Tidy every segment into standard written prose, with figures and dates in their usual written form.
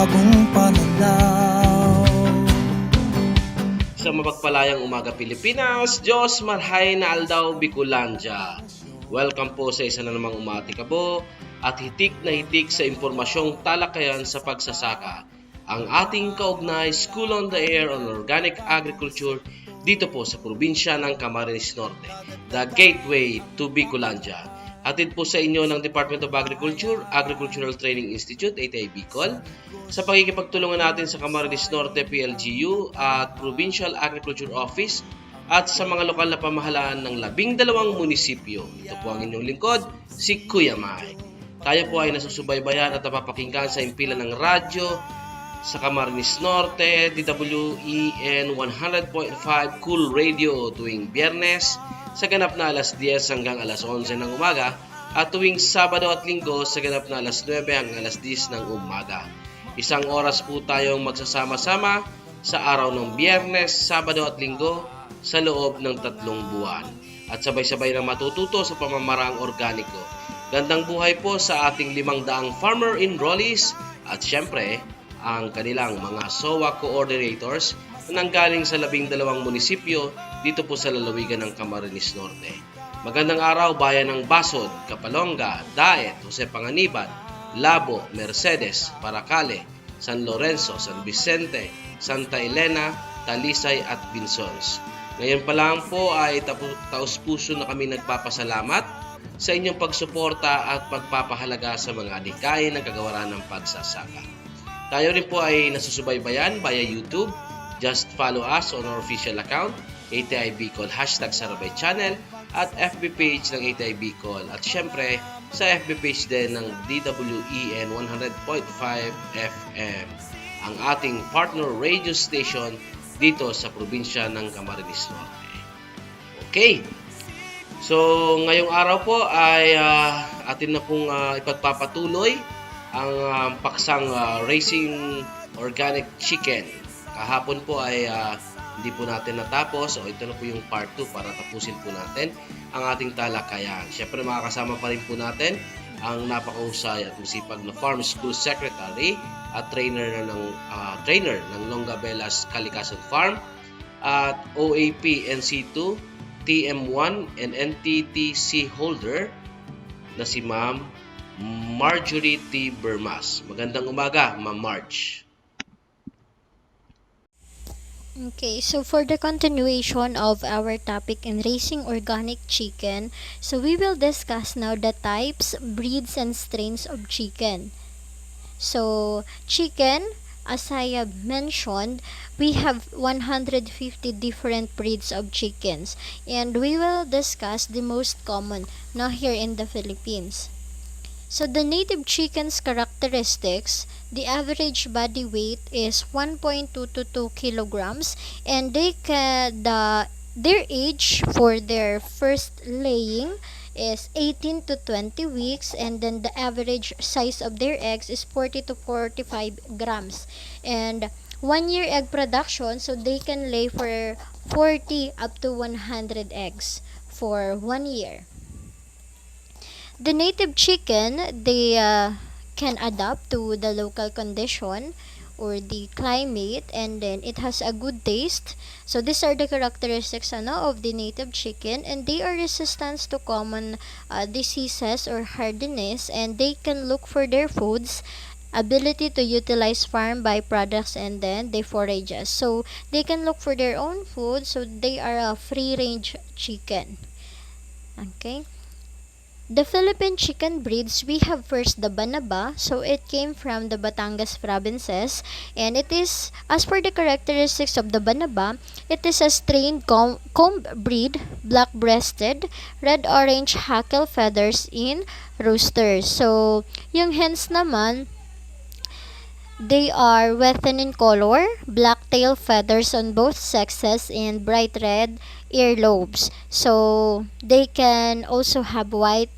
bagong pananaw. Sa mapagpalayang umaga Pilipinas, Diyos marhay na aldaw Bicolandia. Welcome po sa isa na namang umatikabo at hitik na hitik sa impormasyong talakayan sa pagsasaka. Ang ating kaugnay School on the Air on Organic Agriculture dito po sa probinsya ng Camarines Norte, the gateway to Bicolandia. Hatid po sa inyo ng Department of Agriculture, Agricultural Training Institute, ATI Bicol, sa pagkikipagtulungan natin sa Camarines Norte PLGU at Provincial Agriculture Office at sa mga lokal na pamahalaan ng 12 munisipyo. Ito po ang inyong lingkod, si Kuya Mai. Tayo po ay nasusubaybayan at napapakinggan sa impilan ng radyo sa Camarines Norte, DWEN 100.5 Cool Radio tuwing Biyernes sa ganap na alas 10 hanggang alas 11 ng umaga at tuwing Sabado at Linggo sa ganap na alas 9 hanggang alas 10 ng umaga. Isang oras po tayong magsasama-sama sa araw ng Biyernes, Sabado at Linggo sa loob ng 3 buwan at sabay-sabay na matututo sa pamamarang organiko. Gandang buhay po sa ating 500 farmer enrollees at syempre ang kanilang mga SOA coordinators na nanggaling sa 12 munisipyo dito po sa lalawigan ng Camarines Norte. Magandang araw bayan ng Basod, Kapalonga, Daet, Jose Panganiban, Labo, Mercedes, Paracale, San Lorenzo, San Vicente, Santa Elena, Talisay at Binsons. Ngayon pa lang po ay taus-puso na kami nagpapasalamat sa inyong pagsuporta at pagpapahalaga sa mga adhikain ng kagawaran ng pagsasaka. Tayo rin po ay nasusubaybayan via YouTube. Just follow us on our official account, ATI Bicol, #Sarabay Channel at FB page ng ATI Bicol at syempre sa FB page din ng DWEN 100.5 FM, ang ating partner radio station dito sa probinsya ng Camarines Norte. Okay, so ngayong araw po ay atin na pong ipagpapatuloy ang paksang Raising Organic Chicken. Kahapon po ay hindi po natin natapos, so ito na po yung part 2 para tapusin po natin ang ating talakayan. Siyempre makakasama pa rin po natin ang napakahusay at masipag na Farm School Secretary at trainer ng Longabelas Kalikasan Farm at OAP NC2, TM1 and NTTC holder na si Ma'am Marjorie T. Bermas. Magandang umaga, Ma'am Marge. Okay, so for the continuation of our topic in raising organic chicken, so we will discuss now the types, breeds, and strains of chicken. So, chicken, as I have mentioned, we have 150 different breeds of chickens, and we will discuss the most common now here in the Philippines. So the native chicken's characteristics, the average body weight is 1.2 to 2 kilograms, and their age for their first laying is 18 to 20 weeks, and then the average size of their eggs is 40 to 45 grams. And 1 year egg production, so they can lay for 40 up to 100 eggs for 1 year. The native chicken, they can adapt to the local condition or the climate, and then it has a good taste. So these are the characteristics of the native chicken, and they are resistant to common diseases or hardiness, and they can look for their foods, ability to utilize farm byproducts, and then they forages. So they can look for their own food, so they are a free range chicken. Okay. The Philippine chicken breeds, we have first the Banaba, so it came from the Batangas provinces, and it is, as per the characteristics of the Banaba, it is a strained comb breed, black-breasted, red-orange hackle feathers in roosters. So, yung hens naman, they are wheaten in color, black tail feathers on both sexes, and bright red earlobes. So, they can also have white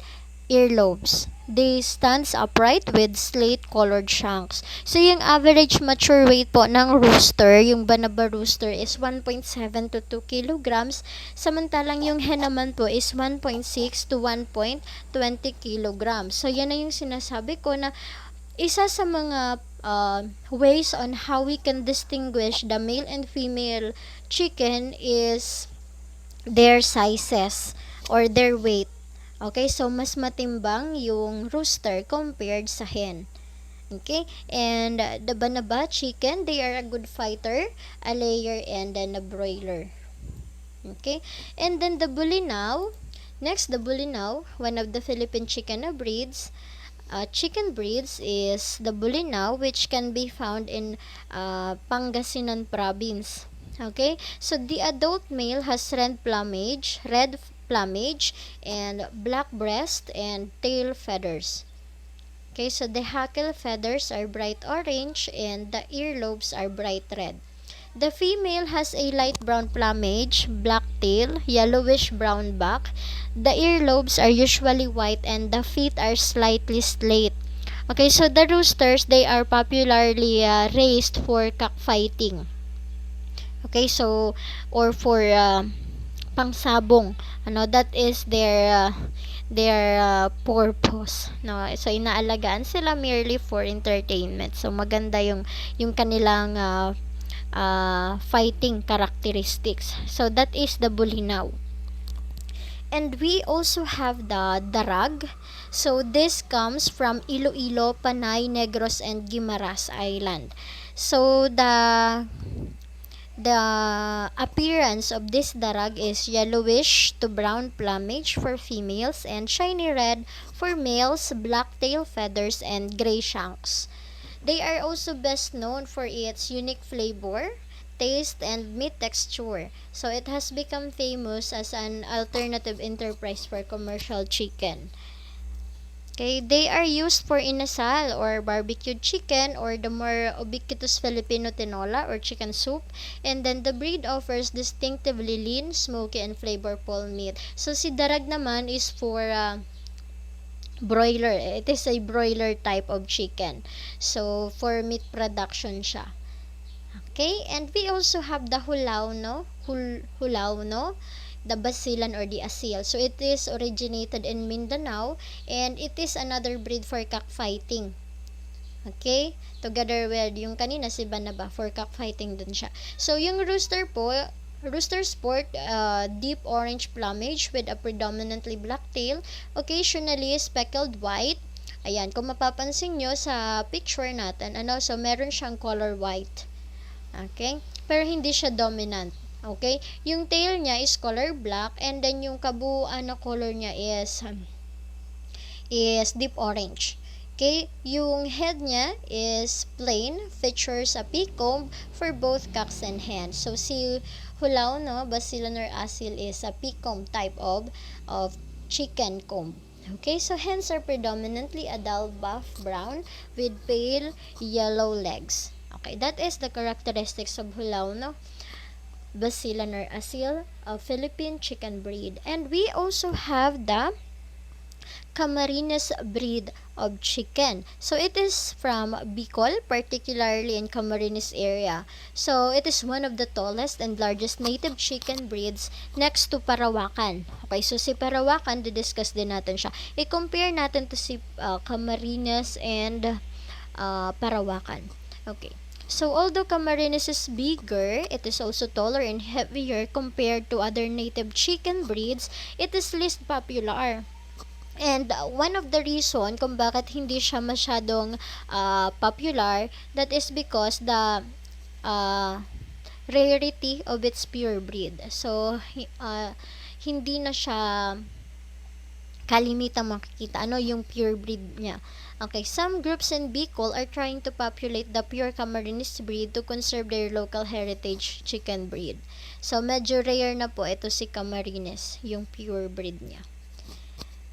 earlobes. They stands upright with slate-colored shanks. So, yung average mature weight po ng rooster, yung Banaba rooster is 1.7 to 2 kilograms. Samantalang yung hen naman po is 1.6 to 1.20 kilograms. So, yan na yung sinasabi ko na isa sa mga ways on how we can distinguish the male and female chicken is their sizes or their weight. Okay, so mas matimbang yung rooster compared sa hen. Okay, and the Banaba chicken, they are a good fighter, a layer, and then a broiler. Okay, and then the Bulinaw. Next, the Bulinaw, one of the Philippine chicken breeds is the Bulinaw, which can be found in Pangasinan province. Okay, so the adult male has red plumage, and black breast and tail feathers. Okay, so the hackle feathers are bright orange and the earlobes are bright red. The female has a light brown plumage, black tail, yellowish brown back. The earlobes are usually white and the feet are slightly slate. Okay, so the roosters, they are popularly raised for cockfighting. Okay, so or for pangsabong. That is their purpose. No, so inaalagaan sila merely for entertainment. So maganda yung kanilang fighting characteristics. So that is the Bulinaw. And we also have the Darag. So this comes from Iloilo, Panay, Negros, and Guimaras Island. So the appearance of this darag is yellowish to brown plumage for females and shiny red for males, black tail feathers, and gray shanks. They are also best known for its unique flavor, taste, and meat texture. So it has become famous as an alternative enterprise for commercial chicken. Okay, they are used for inasal or barbecued chicken or the more ubiquitous Filipino tinola or chicken soup. And then the breed offers distinctively lean, smoky, and flavorful meat. So si darag naman is for broiler. It is a broiler type of chicken. So for meat production siya. Okay, and we also have the hulauno, the basilan or the asil. So it is originated in Mindanao and it is another breed for cockfighting. Okay? Together with yung kanina si Banaba, for cockfighting dun siya. So yung rooster sport deep orange plumage with a predominantly black tail, occasionally speckled white. Ayan, kung mapapansin nyo sa picture natin, so meron siyang color white. Okay? Pero hindi siya dominant. Okay? Yung tail niya is color black and then yung kabuuan na color niya is deep orange. Okay? Yung head niya is plain, features a peacock for both cocks and hens. So si Basilan or asil is a peacock type of chicken comb. Okay, so hens are predominantly a dull buff brown with pale yellow legs. Okay, that is the characteristics of Basilan or asil, a Philippine chicken breed. And we also have the Camarines breed of chicken. So it is from Bicol, particularly in Camarines area. So it is one of the tallest and largest native chicken breeds next to Parawakan. Okay, so si Parawakan, didiscuss din natin siya. I-compare natin to si Camarines and Parawakan. Okay. So although Camarines is bigger, it is also taller and heavier compared to other native chicken breeds. It is least popular. And one of the reason kung bakit hindi siya masyadong popular, that is because the rarity of its pure breed. So hindi na siya kalimitang makikita yung pure breed niya. Okay, some groups in Bicol are trying to populate the pure Camarines breed to conserve their local heritage chicken breed. So medyo rare na po ito si Camarines, yung pure breed niya.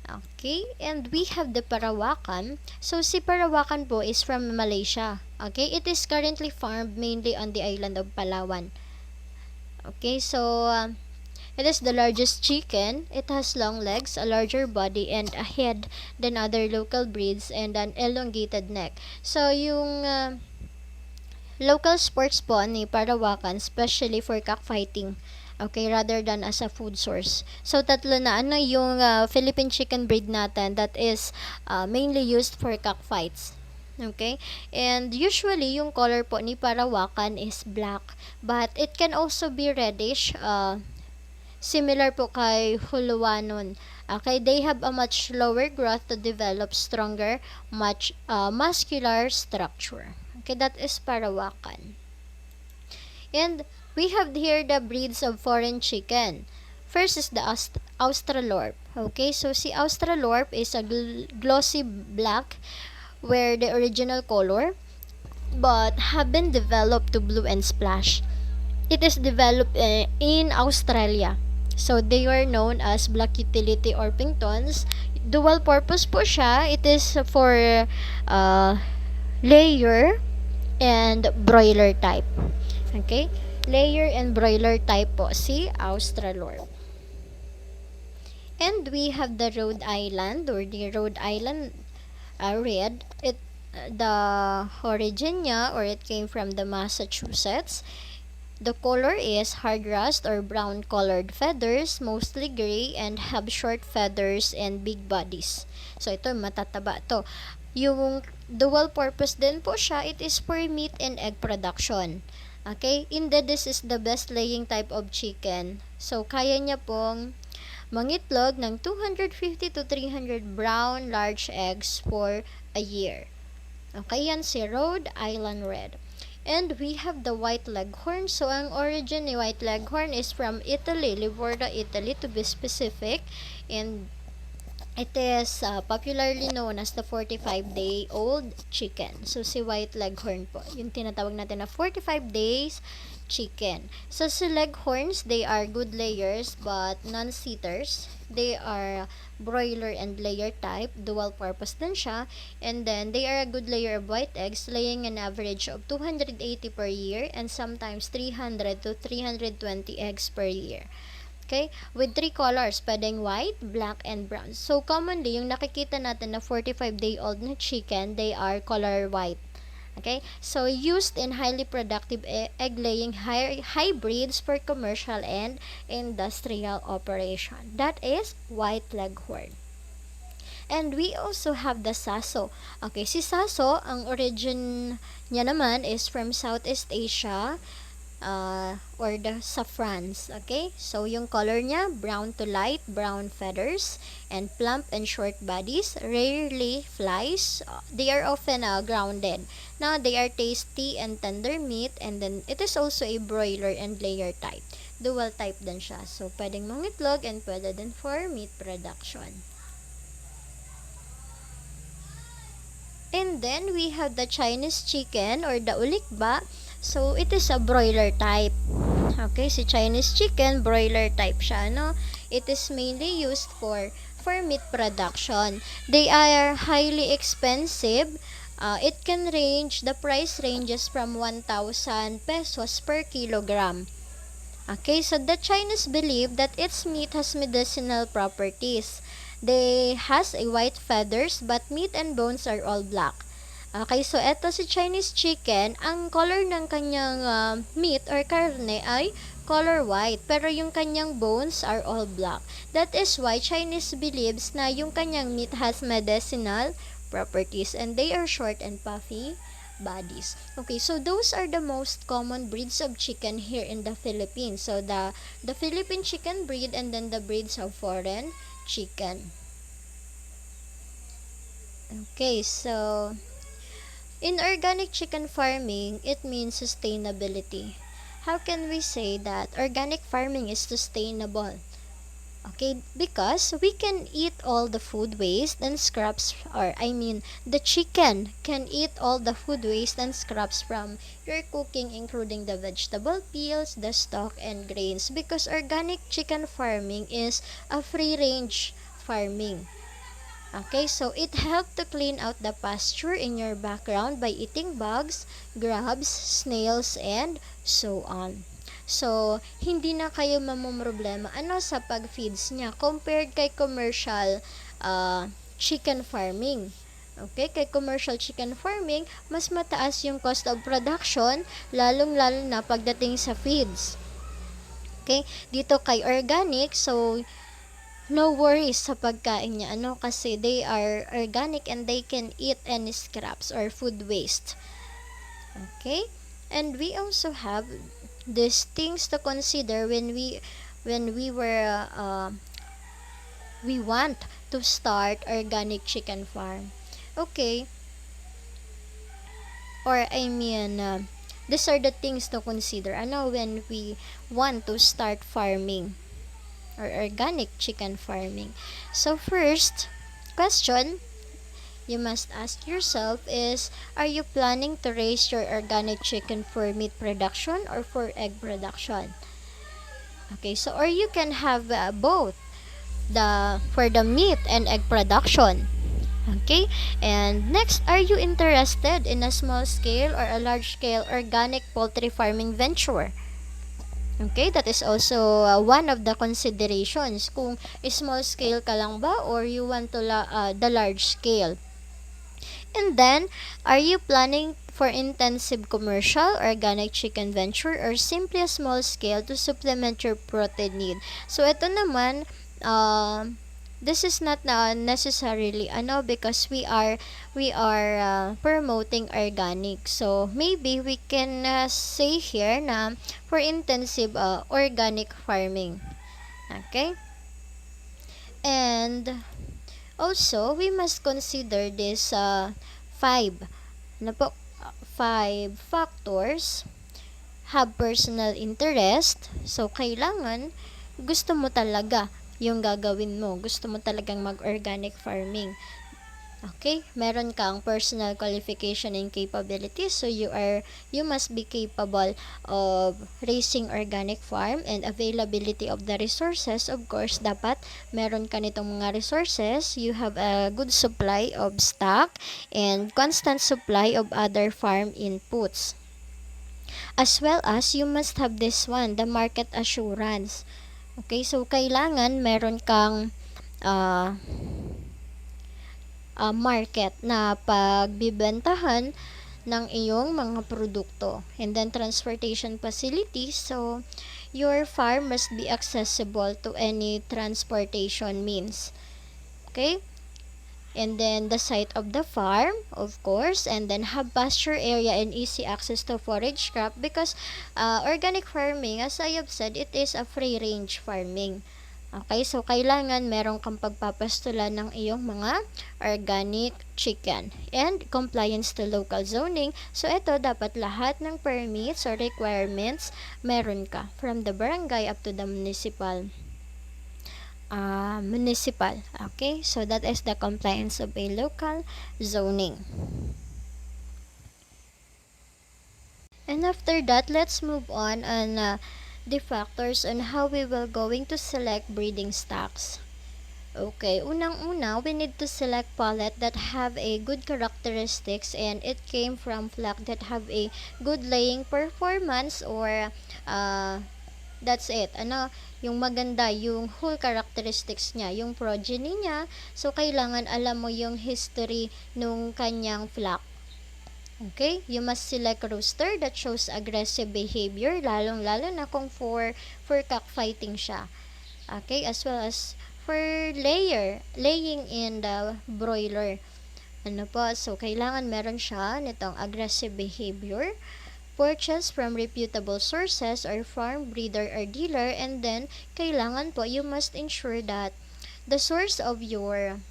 Okay, and we have the Parawakan. So si Parawakan po is from Malaysia. Okay, it is currently farmed mainly on the island of Palawan. Okay, so it is the largest chicken. It has long legs, a larger body, and a head than other local breeds, and an elongated neck. So yung local sports po ni Parawakan, especially for cockfighting. Okay, rather than as a food source. So tatlo na yung Philippine chicken breed natin that is mainly used for cockfights. Okay? And usually, yung color po ni Parawakan is black. But it can also be reddish. Similar po kay Huluwanon. Okay? They have a much slower growth to develop stronger, much muscular structure. Okay? That is Parawakan. And we have here the breeds of foreign chicken. First is the Australorp. Okay, so si Australorp is a glossy black where the original color but have been developed to blue and splash. It is developed in Australia. So they were known as black utility Orpingtons. Dual purpose po siya. It is for layer and broiler type. Okay? Layer and broiler type po si Australorp. And we have the Rhode Island or the Rhode Island red. The origin niya or it came from the Massachusetts. The color is hard rust or brown colored feathers, mostly gray, and have short feathers and big bodies. So ito matataba to. Yung dual purpose din po siya, it is for meat and egg production. Okay? Indeed, this is the best laying type of chicken. So kaya niya pong mangitlog ng 250 to 300 brown large eggs for a year. Okay, yan si Rhode Island Red. And we have the White Leghorn. So, ang origin ni White Leghorn is from Italy, Livorno, Italy to be specific. And it is popularly known as the 45-day-old chicken. So, si White Leghorn po, yung tinatawag natin na 45 days chicken. So, si Leghorns, they are good layers but non-seaters. They are broiler and layer type, dual purpose din siya. And then, they are a good layer of white eggs, laying an average of 280 per year and sometimes 300 to 320 eggs per year. Okay? With three colors, pwedeng white, black, and brown. So, commonly, yung nakikita natin na 45-day-old na chicken, they are color white. Okay? So, used in highly productive egg-laying hybrids for commercial and industrial operation. That is White Leghorn. And we also have the Saso. Okay, si Saso, ang origin niya naman is from Southeast Asia, or sa France. Okay, so yung color niya, brown to light brown feathers and plump and short bodies, rarely flies. They are often grounded. Now they are tasty and tender meat, and then it is also a broiler and layer type, dual type din siya. So pwedeng mangitlog and pwede din for meat production. And then we have the Chinese chicken or the ulikba. So, it is a broiler type. Okay, si Chinese chicken, broiler type siya, no? It is mainly used for meat production. They are highly expensive. The price ranges from 1,000 pesos per kilogram. Okay, so the Chinese believe that its meat has medicinal properties. They has a white feathers, but meat and bones are all black. Okay, so eto si Chinese chicken, ang color ng kanyang meat or karne ay color white, pero yung kanyang bones are all black. That is why Chinese believes na yung kanyang meat has medicinal properties and they are short and puffy bodies. Okay, so those are the most common breeds of chicken here in the Philippines. So the Philippine chicken breed and then the breeds of foreign chicken. Okay, so in organic chicken farming, it means sustainability. How can we say that organic farming is sustainable? Okay, because we can eat all the food waste and scraps, the chicken can eat all the food waste and scraps from your cooking, including the vegetable peels, the stalk, and grains, because organic chicken farming is a free-range farming. Okay, so it helped to clean out the pasture in your background by eating bugs, grubs, snails, and so on. So, hindi na kayo mamumroblema sa pag-feeds niya compared kay commercial chicken farming. Okay, kay commercial chicken farming, mas mataas yung cost of production, lalong-lalo na pagdating sa feeds. Okay, dito kay organic, so no worries sa pagkain niya. Kasi they are organic and they can eat any scraps or food waste. Okay? And we also have these things to consider when we want to start organic chicken farm. Okay? Or these are the things to consider when we want to start farming or organic chicken farming. So first question you must ask yourself is, are you planning to raise your organic chicken for meat production or for egg production? Okay, so or you can have both for the meat and egg production. Okay, and next, are you interested in a small scale or a large scale organic poultry farming venture? Okay, that is also one of the considerations. Kung small scale ka lang ba or you want to the large scale. And then, are you planning for intensive commercial organic chicken venture or simply a small scale to supplement your protein need? So ito naman, this is not necessarily because we are promoting organic. So maybe we can say here na for intensive organic farming. Okay? And also we must consider this five five factors. Have personal interest. So kailangan gusto mo talaga yung gagawin mo. Gusto mo talagang mag-organic farming. Okay? Meron kang personal qualification and capabilities. So you must be capable of raising organic farm, and availability of the resources. Of course, dapat meron ka nitong mga resources. You have a good supply of stock and constant supply of other farm inputs. As well as you must have this one, the market assurance. Okay, so kailangan meron kang market na pagbibentahan ng iyong mga produkto. And then transportation facilities. So your farm must be accessible to any transportation means. Okay? And then the site of the farm, of course, and then have pasture area and easy access to forage crop, because organic farming, as I have said, it is a free range farming. Okay, so kailangan meron kang pagpapastulan ng iyong mga organic chicken and compliance to local zoning. So ito, dapat lahat ng permits or requirements meron ka from the barangay up to the municipal. Okay, so that is the compliance of a local zoning. And after that, let's move on the factors on how we will going to select breeding stocks. Okay, unang-una, we need to select pullet that have a good characteristics and it came from flock that have a good laying performance, or that's it. Yung maganda, yung whole characteristics niya, yung progeny niya. So, kailangan alam mo yung history nung kanyang flock. Okay? You must select rooster that shows aggressive behavior, lalong-lalo na kung for cockfighting siya. Okay? As well as for laying in the broiler. So, kailangan meron siya nitong aggressive behavior, purchase from reputable sources or farm breeder or dealer, and then kailangan po you must ensure that the source of your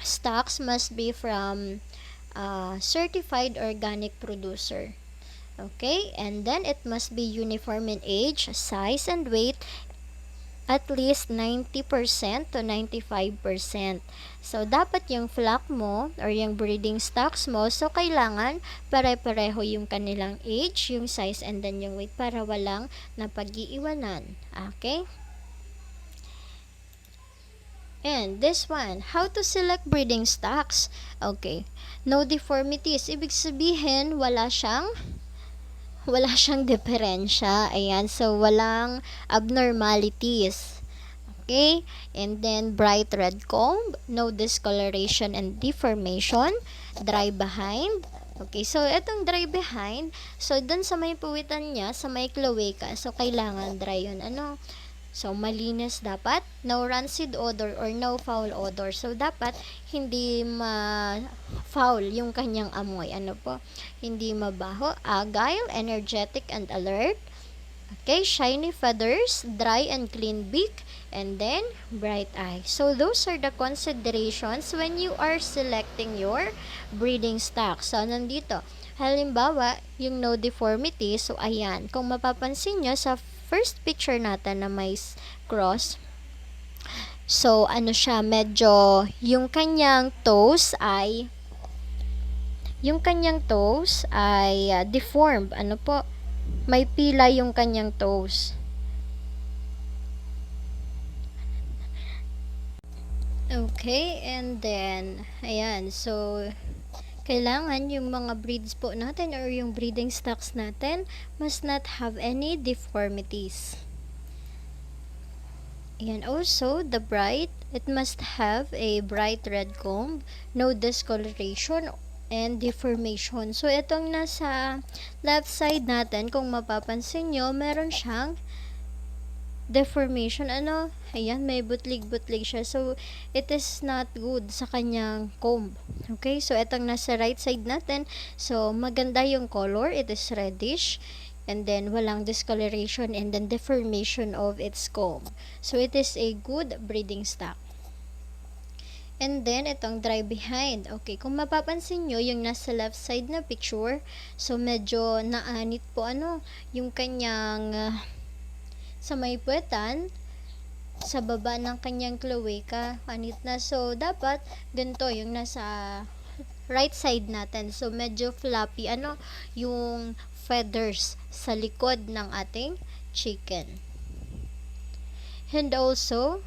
stocks must be from certified organic producer. Okay, and then it must be uniform in age, size, and weight, at least 90% to 95%. So, dapat yung flock mo or yung breeding stocks mo, so kailangan pare-pareho yung kanilang age, yung size, and then yung weight para walang napag-iiwanan. Okay? And this one, how to select breeding stocks. Okay. No deformities. Ibig sabihin, wala siyang diferensya. Ayan. So, walang abnormalities. Okay? And then, bright red comb. No discoloration and deformation. Dry behind. Okay. So, itong dry behind. So, dun sa may puwitan niya, sa may cloaca. So, kailangan dry yun. So, malinis dapat, no rancid odor or no foul odor. So, dapat hindi foul yung kanyang amoy. Ano po? Hindi mabaho, agile, energetic, and alert. Okay, shiny feathers, dry and clean beak, and then bright eyes. So, those are the considerations when you are selecting your breeding stock. So, nandito. Halimbawa, yung no deformity. So, ayan. Kung mapapansin nyo sa first picture natin na may cross, so, ano siya, medyo yung kanyang toes ay deformed. Ano po? May pila yung kanyang toes. Okay, and then, ayan, so, kailangan yung mga breeds po natin or yung breeding stocks natin must not have any deformities. And also, the bright, it must have a bright red comb, no discoloration and deformation. So, itong nasa left side natin, kung mapapansin nyo, meron siyang deformation. Ayan, may butlig-butlig siya. So, it is not good sa kanyang comb. Okay, so itong nasa right side natin, so maganda yung color, it is reddish, and then walang discoloration and then deformation of its comb. So, it is a good breeding stock. And then, itong dry behind. Okay, kung mapapansin nyo, yung nasa left side na picture, so medyo naanit po, yung kanyang sa may puwetan, sa baba ng kanyang cloaca, anit na. So, dapat, ganito, yung nasa right side natin. So, medyo floppy, yung feathers sa likod ng ating chicken. And also,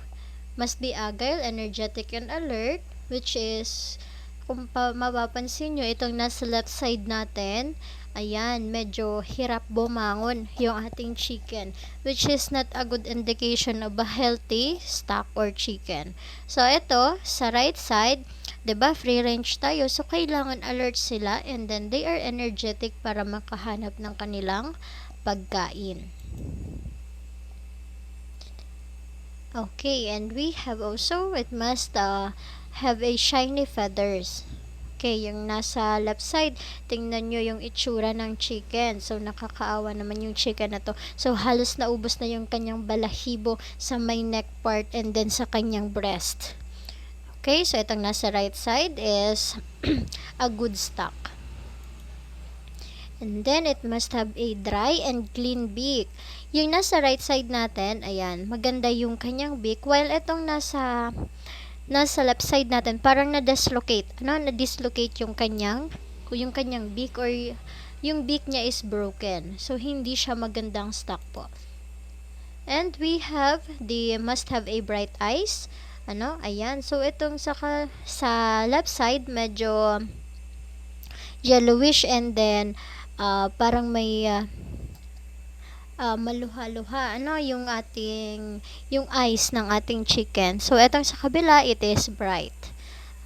must be agile, energetic, and alert, which is, kung mapapansin nyo, itong nasa left side natin, ayan, medyo hirap bumangon yung ating chicken, which is not a good indication of a healthy stock or chicken. So, ito, sa right side, 'di ba, free range tayo, so kailangan alert sila and then they are energetic para makahanap ng kanilang pagkain. Okay, and we have also, it must have a shiny feathers. Okay, yung nasa left side, tingnan nyo yung itsura ng chicken. So, nakakaawa naman yung chicken na to. So, halos naubos na yung kanyang balahibo sa may neck part and then sa kanyang breast. Okay, so itong nasa right side is a good stock. And then, it must have a dry and clean beak. Yung nasa right side natin, ayan, maganda yung kanyang beak. While itong nasa left side natin, parang na-dislocate. Na-dislocate yung kanyang beak or yung beak niya is broken. So, hindi siya magandang stock po. And we have must have a bright eyes. Ayan. So, itong sa left side, medyo yellowish and then parang may maluha-luha yung eyes ng ating chicken. So, etong sa kabila, it is bright.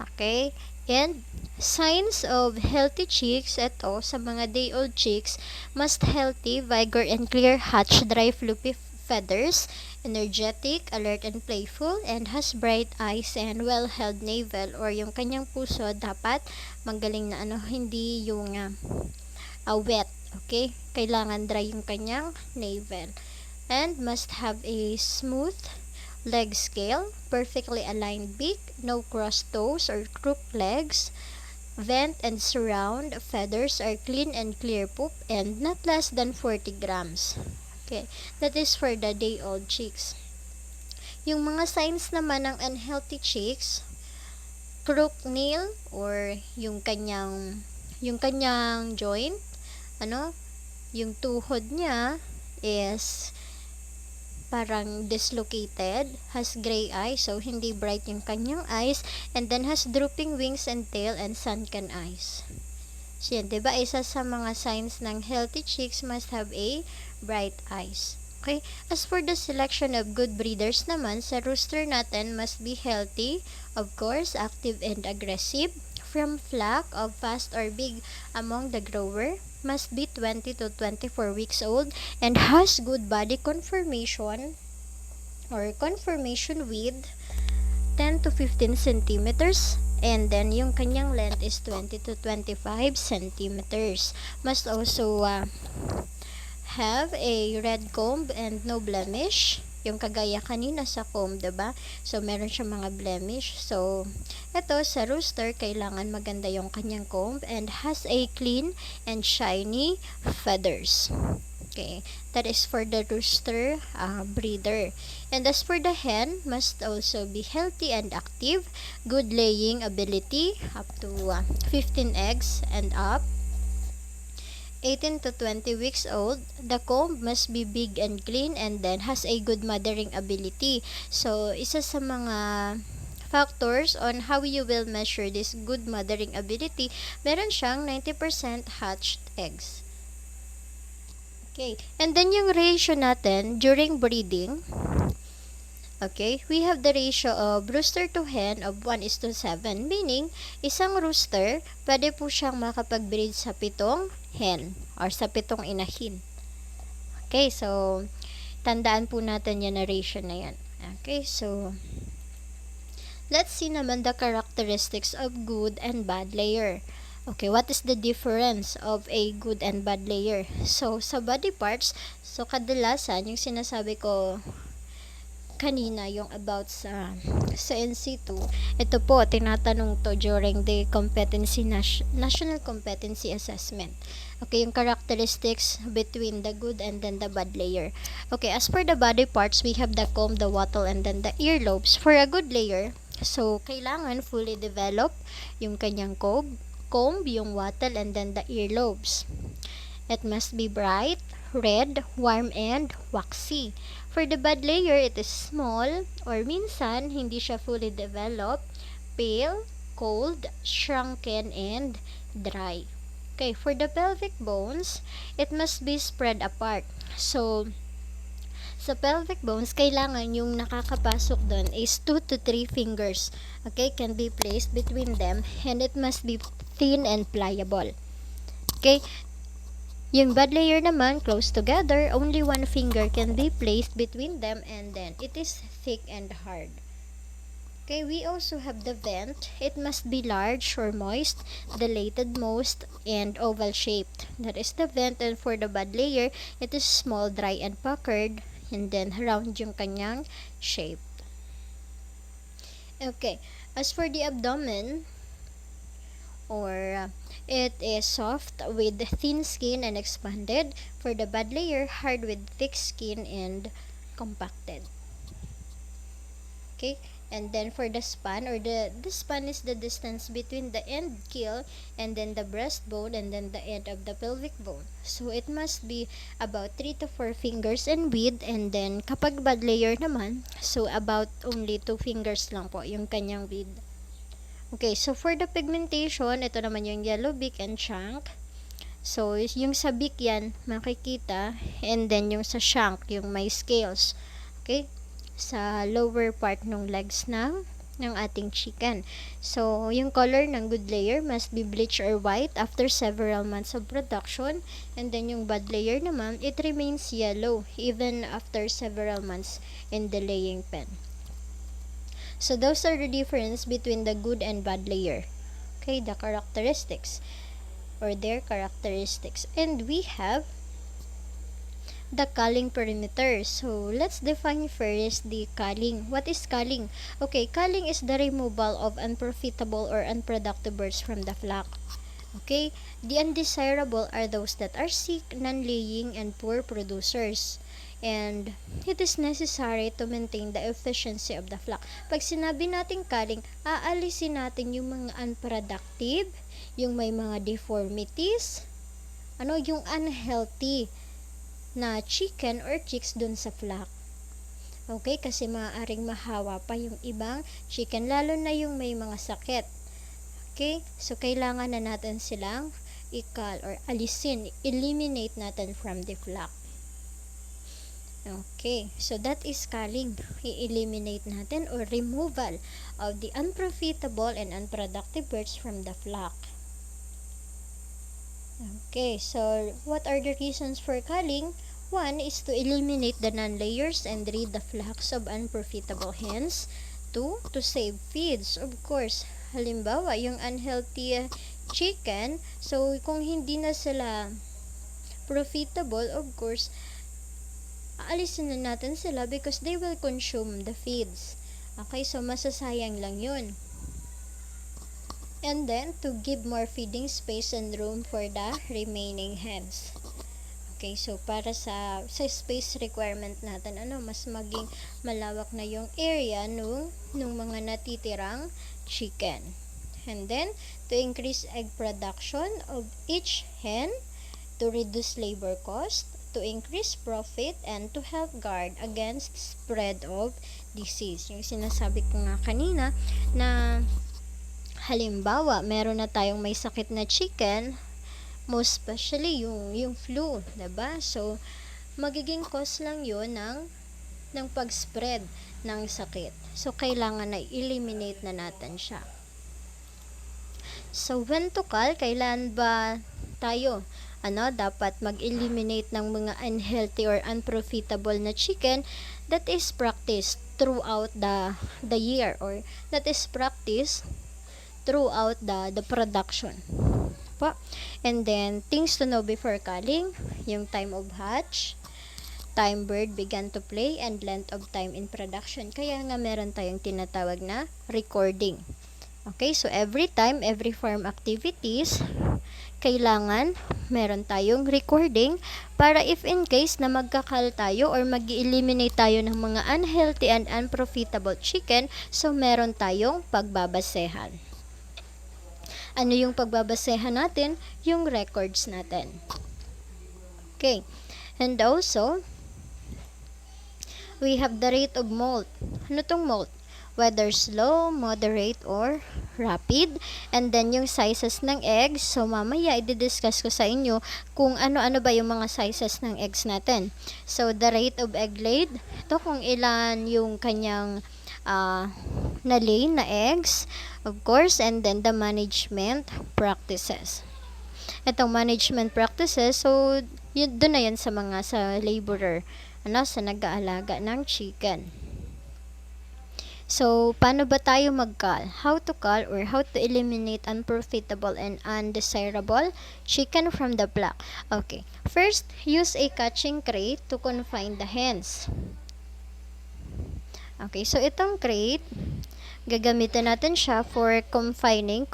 Okay? And signs of healthy chicks, ito, sa mga day-old chicks, must healthy, vigor, and clear hatch, dry, floppy feathers, energetic, alert, and playful, and has bright eyes and well-held navel, or yung kanyang puso, dapat magaling na hindi yung wet. Okay? Kailangan dry yung kanyang navel. And must have a smooth leg scale, perfectly aligned beak, no crossed toes or crooked legs, vent and surround feathers are clean and clear poop, and not less than 40 grams. Okay, that is for the day-old chicks. Yung mga signs naman ng unhealthy chicks, crook nail or yung kanyang joint, yung tuhod niya is parang dislocated, has gray eyes, so hindi bright yung kanyang eyes, and then has drooping wings and tail and sunken eyes. So, yan, diba? Isa sa mga signs ng healthy chicks must have a bright eyes. Okay? As for the selection of good breeders naman, sa rooster natin must be healthy, of course, active and aggressive, from flock of fast or big among the grower, must be 20 to 24 weeks old, and has good body conformation, or conformation width 10 to 15 centimeters, and then yung kanyang length is 20 to 25 centimeters. Must also have a red comb and no blemish. Yung kagaya kanina sa comb, diba? So, meron siya mga blemish. So, ito sa rooster, kailangan maganda yung kanyang comb and has a clean and shiny feathers. Okay, that is for the rooster breeder. And as for the hen, must also be healthy and active, good laying ability, up to 15 eggs and up, 18 to 20 weeks old. The comb must be big and clean, and then has a good mothering ability. So, isa sa mga factors on how you will measure this good mothering ability, meron siyang 90% hatched eggs. Okay, and then yung ratio natin during breeding, okay, we have the ratio of rooster to hen of 1:7, meaning isang rooster, pwede po siyang makapag-breed sa 7 hen or sa 7 inahin. Okay, so tandaan po natin yan na ratio na yan. Okay, so let's see naman the characteristics of good and bad layer. Okay, what is the difference of a good and bad layer? So, sa body parts, so kadalasan, yung sinasabi ko kanina, yung about sa NC2, ito po, tinatanong to during the National Competency Assessment. Okay, yung characteristics between the good and then the bad layer. Okay, as for the body parts, we have the comb, the wattle, and then the earlobes. For a good layer, so, kailangan fully develop yung kanyang comb, yung wattle, and then the earlobes. It must be bright, red, warm, and waxy. For the bad layer, it is small, or minsan, hindi siya fully developed, pale, cold, shrunken, and dry. Okay, for the pelvic bones, it must be spread apart. So, sa pelvic bones, kailangan yung nakakapasok doon is 2 to 3 fingers. Okay, can be placed between them, and it must be thin and pliable. Okay, yung bad layer naman, close together, only 1 finger can be placed between them, and then it is thick and hard. Okay, we also have the vent. It must be large or moist, dilated most, and oval shaped. That is the vent, and for the bad layer, it is small, dry, and puckered, and then round yung kanyang shape. Okay, as for the abdomen, or it is soft with thin skin and expanded. For the bad layer, hard with thick skin and compacted. Okay, and then for the span, or the span is the distance between the end keel and then the breastbone and then the end of the pelvic bone. So it must be about 3 to 4 fingers in width, and then kapag bad layer naman, so about only 2 fingers lang po yung kanyang width. Okay, so for the pigmentation, ito naman yung yellow beak and shank. So, yung sa beak yan, makikita, and then yung sa shank, yung may scales. Okay, sa lower part ng legs ng ating chicken. So, yung color ng good layer must be bleach or white after several months of production, and then yung bad layer naman, it remains yellow even after several months in the laying pen. So, those are the difference between the good and bad layer. Okay, the characteristics, or their characteristics. And we have the culling perimeter. So, let's define first the culling. What is culling? Okay, culling is the removal of unprofitable or unproductive birds from the flock. Okay, the undesirable are those that are sick, non-laying, and poor producers. And it is necessary to maintain the efficiency of the flock. Pag sinabi natin culling, aalisin natin yung mga unproductive, yung may mga deformities, yung unhealthy na chicken or chicks dun sa flock. Okay, kasi maaaring mahawa pa yung ibang chicken, lalo na yung may mga sakit. Okay, so kailangan na natin silang i-cull or alisin, eliminate natin from the flock. Okay, so that is culling. I-eliminate natin or removal of the unprofitable and unproductive birds from the flock. Okay, so what are the reasons for culling? One is to eliminate the non-layers and rid the flocks of unprofitable hens. Two, to save feeds. Of course, halimbawa, yung unhealthy chicken, so kung hindi na sila profitable, of course, aalisin na natin sila because they will consume the feeds. Okay, so masasayang lang yun. And then, to give more feeding space and room for the remaining hens. Okay, so para sa space requirement natin, mas maging malawak na yung area nung mga natitirang chicken. And then, to increase egg production of each hen, to reduce labor cost, to increase profit, and to help guard against spread of disease. Yung sinasabi ko nga kanina na halimbawa, meron na tayong may sakit na chicken, most especially yung flu, 'di ba? So, magiging cause lang 'yon ng pag-spread ng sakit. So, kailangan na eliminate na natin siya. So, when to cull, kailan ba tayo dapat mag-eliminate ng mga unhealthy or unprofitable na chicken? That is practiced throughout the year, or that is practiced throughout the production. And then, things to know before culling, yung time of hatch, time bird began to play, and length of time in production. Kaya nga meron tayong tinatawag na recording. Okay, so every time, every farm activities, kailangan meron tayong recording para if in case na magkakal tayo or mag-eliminate tayo ng mga unhealthy and unprofitable chicken, so meron tayong pagbabasehan. Ano yung pagbabasehan natin? Yung records natin. Okay. And also, we have the rate of molt. Ano tong molt? Whether slow, moderate, or rapid. And then, yung sizes ng eggs. So, mamaya, i-discuss ko sa inyo kung ano-ano ba yung mga sizes ng eggs natin. So, the rate of egg laid. Ito kung ilan yung kanyang na-lay na eggs. Of course, and then the management practices. Itong management practices, so, doon na yan sa laborer, sa nag-aalaga ng chicken. So, paano ba tayo mag-cull? How to cull or how to eliminate unprofitable and undesirable chicken from the flock? Okay. First, use a catching crate to confine the hens. Okay, so itong crate, gagamitin natin siya for confining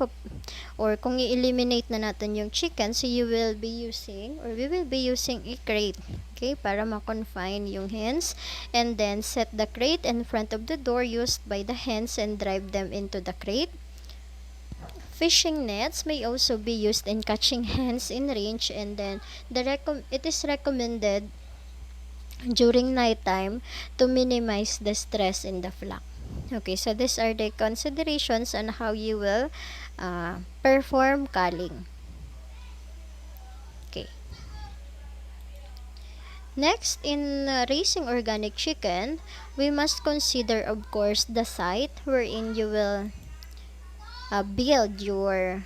or kung i-eliminate na natin yung chicken, so we will be using a crate, okay, para ma-confine yung hens, and then set the crate in front of the door used by the hens and drive them into the crate. Fishing nets may also be used in catching hens in range, and then it is recommended during nighttime to minimize the stress in the flock. Okay, so these are the considerations on how you will perform culling. Okay. Next, in raising organic chicken, we must consider, of course, the site wherein you will build your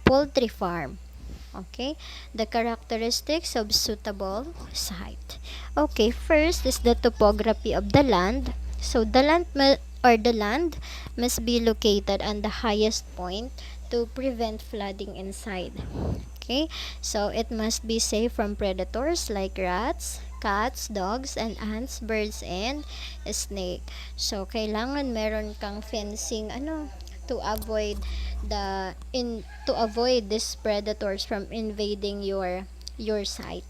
poultry farm. Okay, the characteristics of suitable site. Okay, first is the topography of the land. So the land must be located on the highest point to prevent flooding inside. Okay, so it must be safe from predators like rats, cats, dogs, and ants, birds, and snake. So kailangan meron kang fencing to avoid these predators from invading your site.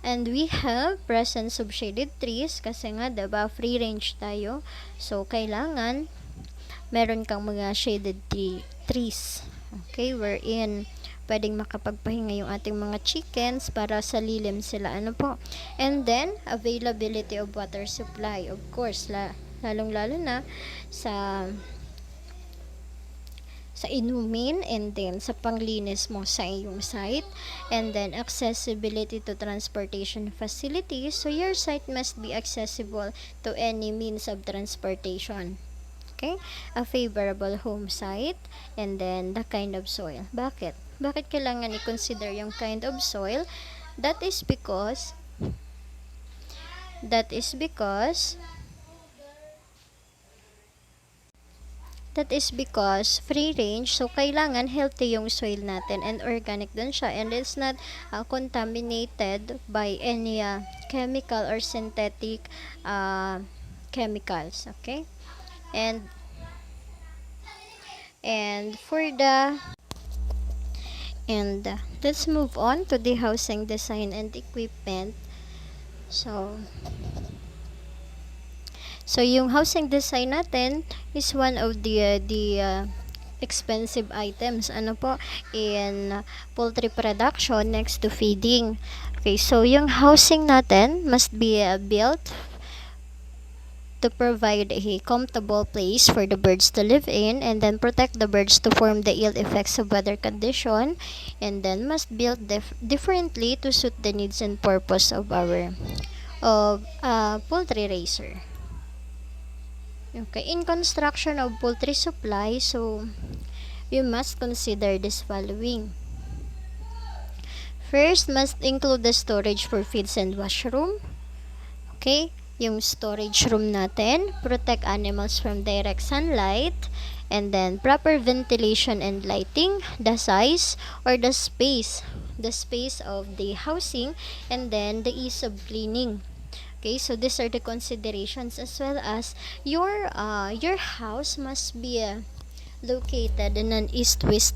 And we have presence of shaded trees kasi nga diba free range tayo, so kailangan meron kang mga shaded trees, okay, wherein pwedeng makapagpahinga yung ating mga chickens para sa lilim sila, and then availability of water supply, of course, lalong-lalo na sa inumin, and then sa panglinis mo sa iyong site, and then accessibility to transportation facilities. So your site must be accessible to any means of transportation. Okay? A favorable home site, and then the kind of soil. Bakit? Bakit kailangan i-consider yung kind of soil? That is because that is because That is because free range, so kailangan healthy yung soil natin and organic din siya, and it's not contaminated by any chemical or synthetic chemicals. Okay? And for the let's move on to the housing design and equipment. So yung housing design natin is one of the expensive items in poultry production next to feeding. Okay, so yung housing natin must be built to provide a comfortable place for the birds to live in, and then protect the birds to form the ill effects of weather condition, and then must build differently to suit the needs and purpose of our poultry raiser. Okay, in construction of poultry supply, so we must consider this following. First, must include the storage for feeds and washroom. Okay, yung storage room natin, protect animals from direct sunlight, and then proper ventilation and lighting, the size or the space of the housing, and then the ease of cleaning. Okay, so these are the considerations, as well as your house must be located in an the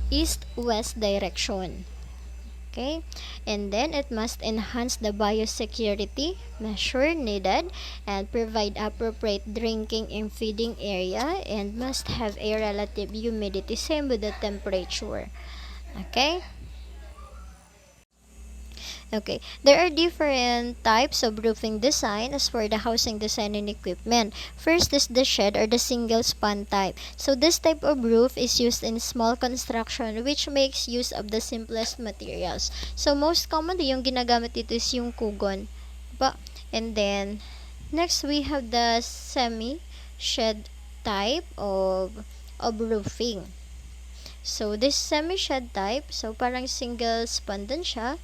east-west direction. Okay, and then it must enhance the biosecurity measure needed and provide appropriate drinking and feeding area, and must have a relative humidity, same with the temperature. Okay, there are different types of roofing design as for the housing design and equipment. First is the shed or the single span type. So this type of roof is used in small construction, which makes use of the simplest materials. So most commonly yung ginagamit dito is yung kugon. And then next we have the semi-shed type of roofing. So this semi-shed type, so parang single span din siya.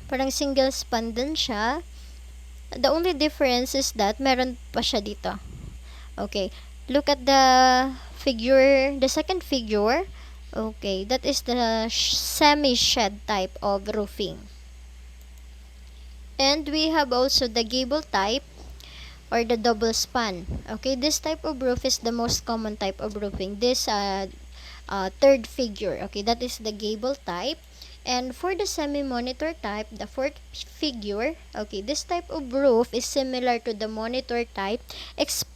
The only difference is that meron pa siya dito. Okay, look at the second figure. Okay, that is the semi-shed type of roofing. And we have also the gable type or the double span. Okay, this type of roof is the most common type of roofing. This third figure, okay, that is the gable type. And for the semi-monitor type, the fourth figure, okay, this type of roof is similar to the monitor type, except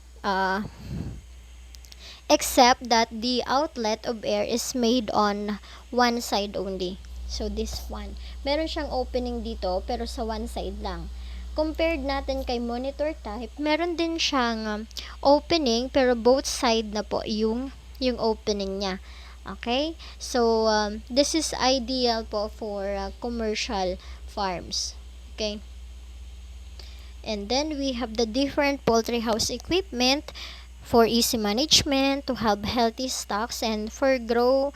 that the outlet of air is made on one side only. So this one, meron siyang opening dito pero sa one side lang. Compared natin kay monitor type, meron din siyang opening pero both side na po yung opening niya. Okay, so this is ideal po for commercial farms. Okay, and then we have the different poultry house equipment for easy management, to have healthy stocks, and for grow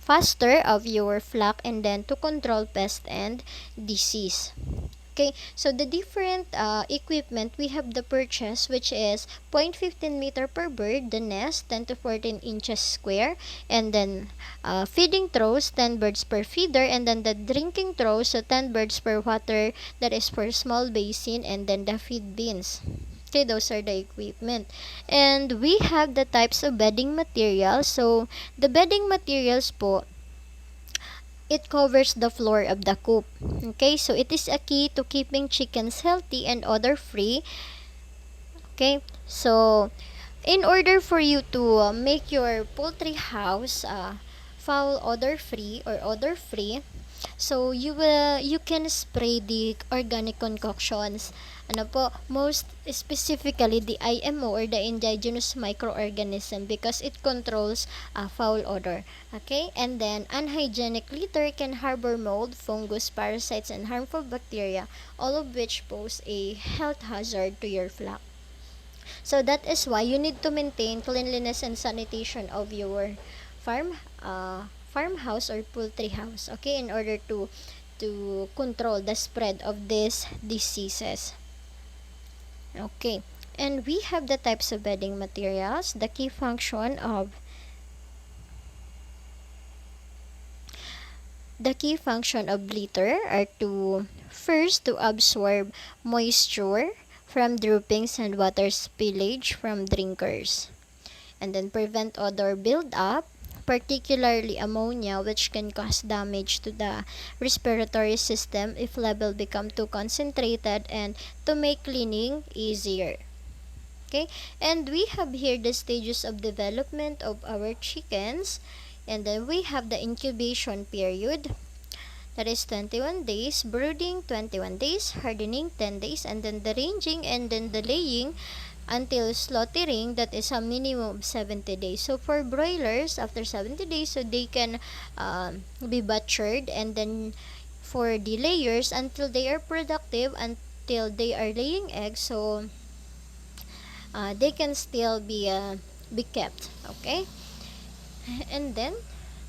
faster of your flock, and then to control pest and disease. Okay, so the different equipment we have the purchase, which is 0.15 meter per bird, the nest 10 to 14 inches square, and then feeding troughs 10 birds per feeder, and then the drinking troughs, so 10 birds per water, that is for small basin, and then the feed bins. Okay, those are the equipment. And we have the types of bedding materials. So the bedding materials po, it covers the floor of the coop. Okay, so it is a key to keeping chickens healthy and odor free. Okay, so in order for you to make your poultry house foul odor free or odor free, so you can spray the organic concoctions. Most specifically the IMO or the indigenous microorganism, because it controls foul odor. Okay, and then unhygienic litter can harbor mold, fungus, parasites, and harmful bacteria, all of which pose a health hazard to your flock. So that is why you need to maintain cleanliness and sanitation of your farmhouse or poultry house, okay, in order to control the spread of these diseases. Okay, and we have the types of bedding materials. The key function of litter are to first to absorb moisture from droppings and water spillage from drinkers, and then prevent odor buildup, particularly ammonia, which can cause damage to the respiratory system if level become too concentrated, and to make cleaning easier. Okay, and we have here the stages of development of our chickens, and then we have the incubation period, that is 21 days, brooding 21 days, hardening 10 days, and then the ranging, and then the laying until slaughtering, that is a minimum of 70 days. So for broilers, after 70 days, so they can be butchered, and then for the layers, until they are productive, until they are laying eggs, so they can still be kept, okay. And then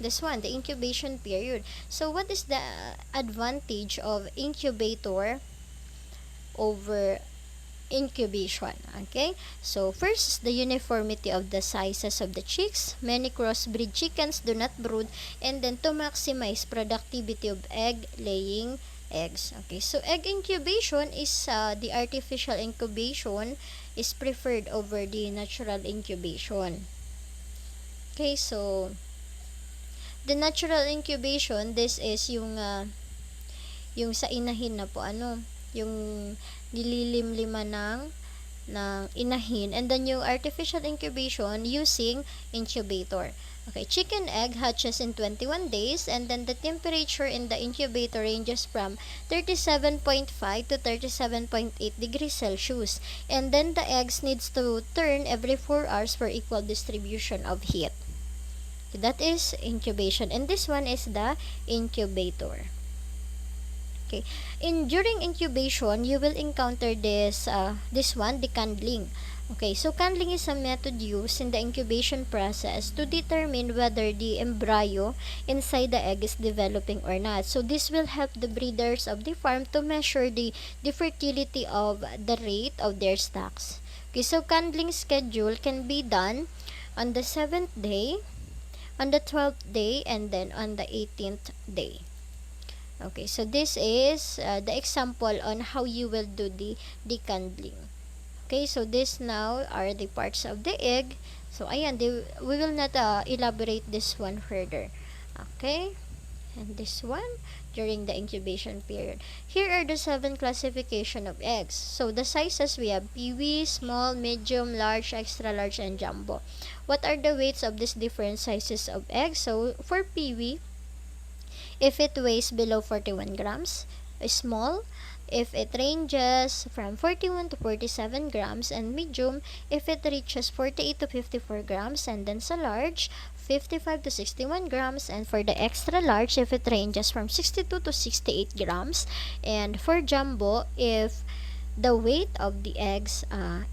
this one, the incubation period. So what is the advantage of incubator over incubation? Okay, so first is the uniformity of the sizes of the chicks. Many crossbreed chickens do not brood, and then to maximize productivity of egg laying eggs. Okay, so egg incubation is the artificial incubation is preferred over the natural incubation. Okay, so the natural incubation, this is yung sa inahin na po, yung nililimlima ng inahin, and then yung artificial incubation using incubator. Okay, chicken egg hatches in 21 days, and then the temperature in the incubator ranges from 37.5 to 37.8 degrees Celsius, and then the eggs needs to turn every 4 hours for equal distribution of heat. Okay, that is incubation, and this one is the incubator. Okay, during incubation, you will encounter this one, the candling. Okay, so candling is a method used in the incubation process to determine whether the embryo inside the egg is developing or not. So this will help the breeders of the farm to measure the fertility of the rate of their stocks. Okay, so candling schedule can be done on the 7th day, on the 12th day, and then on the 18th day. Okay, so this is the example on how you will do the candling. Okay, so this now are the parts of the egg. So ayan, we will not elaborate this one further. Okay, and this one during the incubation period. Here are the 7 classification of eggs. So the sizes, we have peewee, small, medium, large, extra large, and jumbo. What are the weights of these different sizes of eggs? So for peewee, if it weighs below 41 grams, small, if it ranges from 41 to 47 grams, and medium if it reaches 48 to 54 grams, and then sa large, 55 to 61 grams, and for the extra large, if it ranges from 62 to 68 grams, and for jumbo, if the weight of the eggs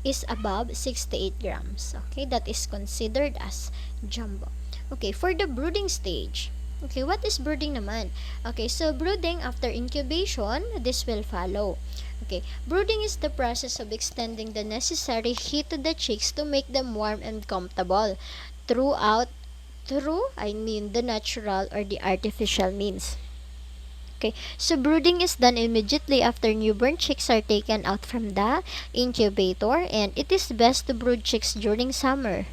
is above 68 grams. Okay, that is considered as jumbo. Okay, for the brooding stage. Okay, what is brooding naman? Okay, so brooding after incubation, this will follow. Okay, brooding is the process of extending the necessary heat to the chicks to make them warm and comfortable through the natural or the artificial means. Okay, so brooding is done immediately after newborn chicks are taken out from the incubator, and it is best to brood chicks during summer.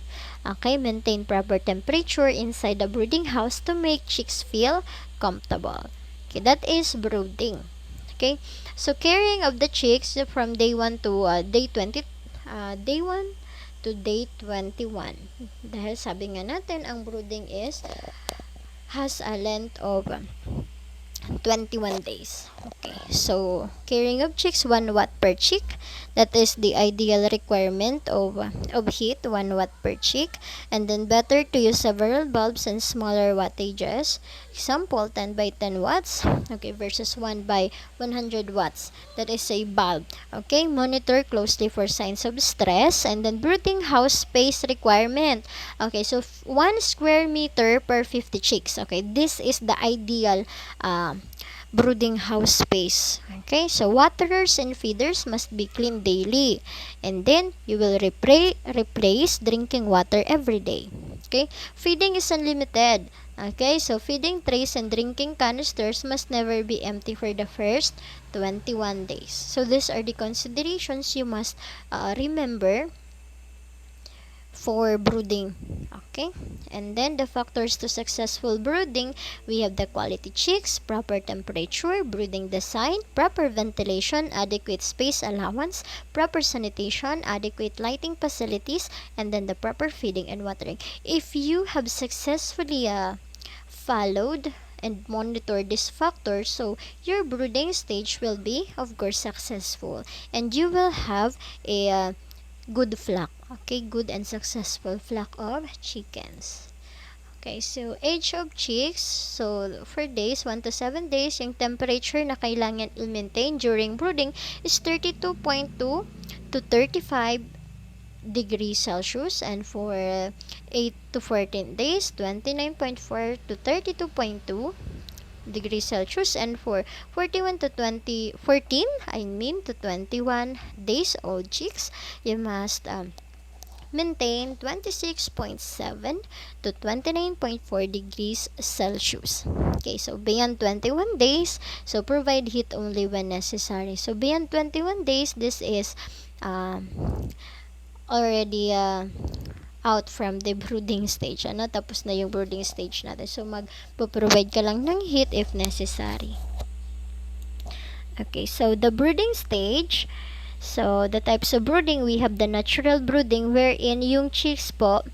Okay, maintain proper temperature inside the brooding house to make chicks feel comfortable. Okay, that is brooding. Okay, so caring of the chicks from day 1 to day 21. Dahil sabi nga natin, ang brooding has a length of 21 days. Okay, so caring of chicks, 1 watt per chick. That is the ideal requirement of heat, 1 watt per chick. And then better to use several bulbs and smaller wattages. example, 10 by 10 watts, okay, versus 1 by 100 watts. That is a bulb. Okay, monitor closely for signs of stress. And then brooding house space requirement. Okay, so 1 square meter per 50 chicks. Okay, this is the ideal brooding house space. Okay, so waterers and feeders must be cleaned daily, and then you will replace drinking water every day. Okay, feeding is unlimited. Okay, so feeding trays and drinking canisters must never be empty for the first 21 days. So these are the considerations you must remember for brooding. Okay, and then the factors to successful brooding, we have the quality chicks, proper temperature, brooding design, proper ventilation, adequate space allowance, proper sanitation, adequate lighting facilities, and then the proper feeding and watering. If you have successfully followed and monitored these factors, so your brooding stage will be, of course, successful, and you will have a good flock. Okay, good and successful flock of chickens. Okay, so age of chicks, so for days, 1 to 7 days, yung temperature na kailangan i-maintain during brooding is 32.2 to 35 degrees Celsius, and for 8 to 14 days, 29.4 to 32.2 degrees Celsius, and for 14 to 21 days old chicks, you must maintain 26.7 to 29.4 degrees Celsius. Okay, so beyond 21 days, so provide heat only when necessary. So beyond 21 days, this is already out from the brooding stage. Tapos na yung brooding stage natin. So magpo-provide ka lang ng heat if necessary. Okay, so the brooding stage. So, the types of brooding, we have the natural brooding wherein yung chicks po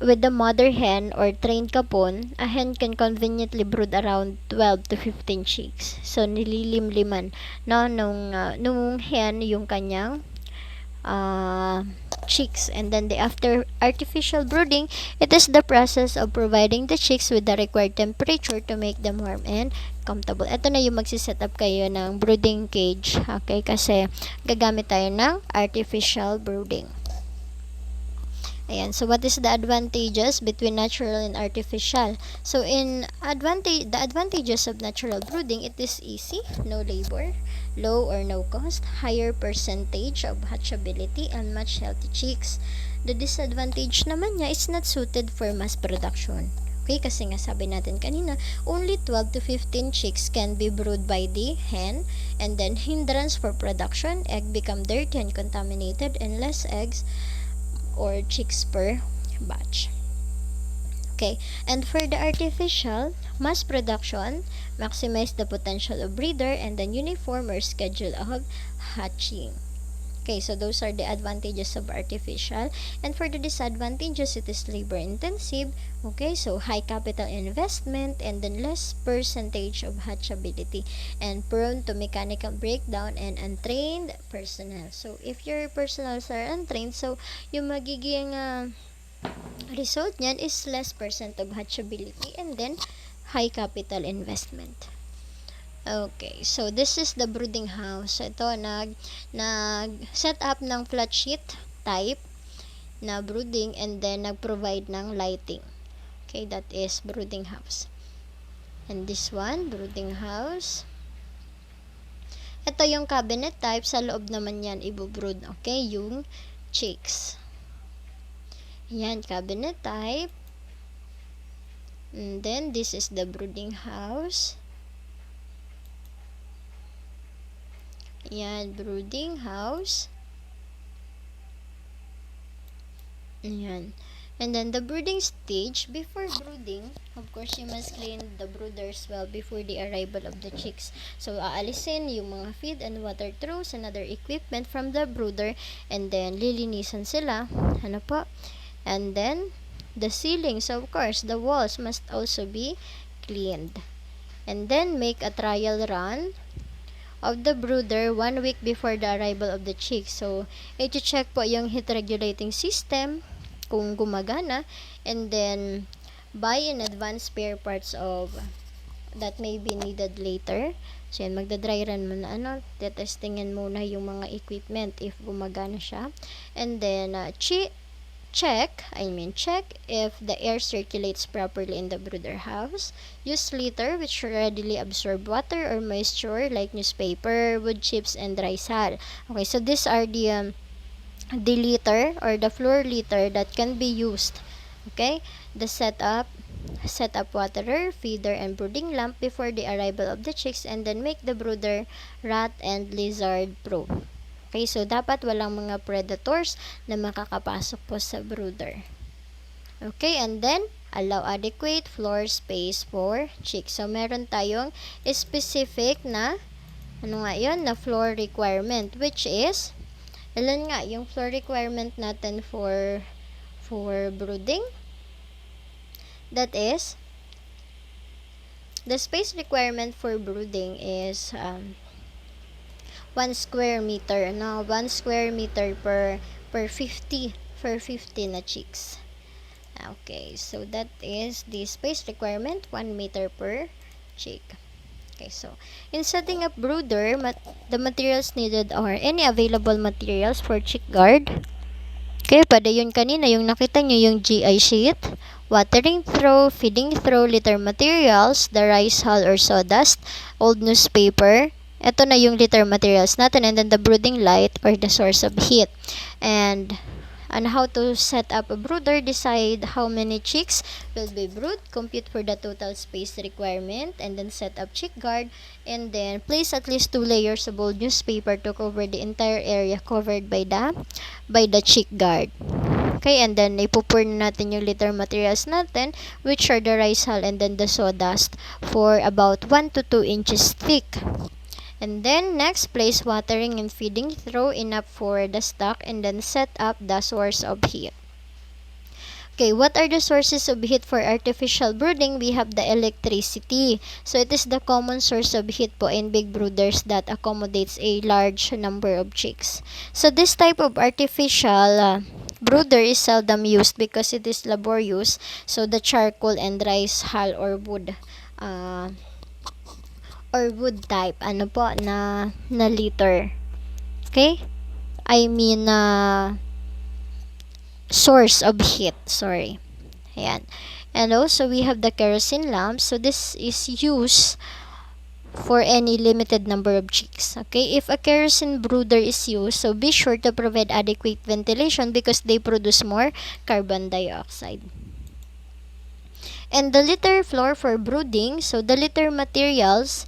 with the mother hen or trained kapon, a hen can conveniently brood around 12 to 15 chicks. So, nililimliman nung hen yung kanyang chicks. And then the after artificial brooding, it is the process of providing the chicks with the required temperature to make them warm and comfortable. Ito na yung magsiset up kayo ng brooding cage. Okay, kasi gagamit tayo ng artificial brooding. Ayan, so what is the advantages between natural and artificial? So the advantages of natural brooding, it is easy, no labor, low or no cost, higher percentage of hatchability, and much healthy chicks. The disadvantage naman niya is not suited for mass production. Okay, kasi nga sabi natin kanina, only 12 to 15 chicks can be brood by the hen, and then hindrance for production, egg become dirty and contaminated, and less eggs or chicks per batch. Okay, and for the artificial, mass production, maximize the potential of breeder, and then uniform or schedule of hatching. Okay, so those are the advantages of artificial. And for the disadvantages, it is labor intensive. Okay, so high capital investment, and then less percentage of hatchability, and prone to mechanical breakdown and untrained personnel. So if your personnel are untrained, so yung magiging result niyan is less percent of hatchability, and then high capital investment. Okay, so this is the brooding house. Ito, nag-set up ng flat sheet type na brooding, and then nag-provide ng lighting. Okay, that is brooding house. And this one, brooding house. Ito yung cabinet type. Sa loob naman yan, ibubrood. Okay, yung chicks. Yan, cabinet type. And then, this is the brooding house. Yan, brooding house. Ayan. And then the brooding stage, before brooding, of course, you must clean the brooders well before the arrival of the chicks. So, aalisin yung mga feed and water troughs and other equipment from the brooder, and then lilinisan sila. Ano po? And then, the ceilings, of course, the walls must also be cleaned. And then, make a trial run of the brooder 1 week before the arrival of the chicks. So, i-check po yung heat regulating system kung gumagana, and then buy in advance spare parts of that may be needed later. So, yan, magda-dry run muna, tetestingin muna yung mga equipment if gumagana siya. And then, check if the air circulates properly in the brooder house. Use liter which readily absorb water or moisture like newspaper, wood chips, and dry sal. Okay, so these are the liter or the floor liter that can be used. Okay, the setup waterer, feeder, and brooding lamp before the arrival of the chicks, and then make the brooder rat and lizard proof. Okay, so dapat walang mga predators na makakapasok po sa brooder. Okay, and then allow adequate floor space for chicks. So meron tayong specific na na floor requirement, which is ilan nga yung floor requirement natin for brooding? That is, the space requirement for brooding is 1 square meter. 1 square meter per 50 na chicks. Okay, so that is the space requirement, 1 meter per chick. Okay, so in setting up brooder, the materials needed are any available materials for chick guard. Okay, pada yun kanina, yung nakita nyo yung GI sheet, watering throw, feeding throw, litter materials, the rice hull or sawdust, old newspaper. Ito na yung litter materials natin, and then the brooding light or the source of heat. And on how to set up a brooder, decide how many chicks will be brood, compute for the total space requirement, and then set up chick guard, and then place at least 2 layers of old newspaper to cover the entire area covered by the chick guard. Okay, and then ipupur na natin yung litter materials natin, which are the rice hull and then the sawdust, for about 1 to 2 inches thick. And then next, place watering and feeding throw enough for the stock, and then set up the source of heat. Okay, what are the sources of heat for artificial brooding? We have the electricity. So it is the common source of heat po in big brooders that accommodates a large number of chicks. So this type of artificial brooder is seldom used because it is laborious. So the charcoal and rice hull or wood type na liter. Okay, I mean source of heat, sorry. Ayan. And also we have the kerosene lamp. So this is used for any limited number of chicks. Okay, if a kerosene brooder is used, so be sure to provide adequate ventilation because they produce more carbon dioxide. And the litter floor for brooding, so the litter materials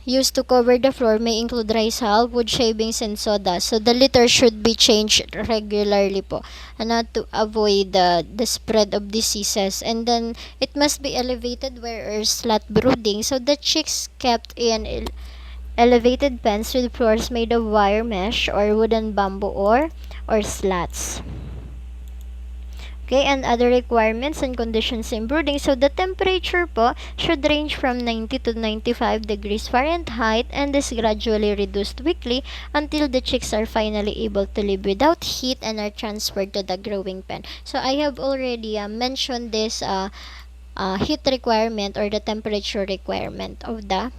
used to cover the floor may include rice hull, wood shavings, and sawdust. So the litter should be changed regularly po, to avoid the spread of diseases. And then it must be elevated where slat brooding. So the chicks kept in elevated pens with floors made of wire mesh or wooden bamboo or slats. Okay, and other requirements and conditions in brooding. So the temperature po should range from 90 to 95 degrees Fahrenheit and is gradually reduced weekly until the chicks are finally able to live without heat and are transferred to the growing pen. So I have already mentioned this heat requirement or the temperature requirement of the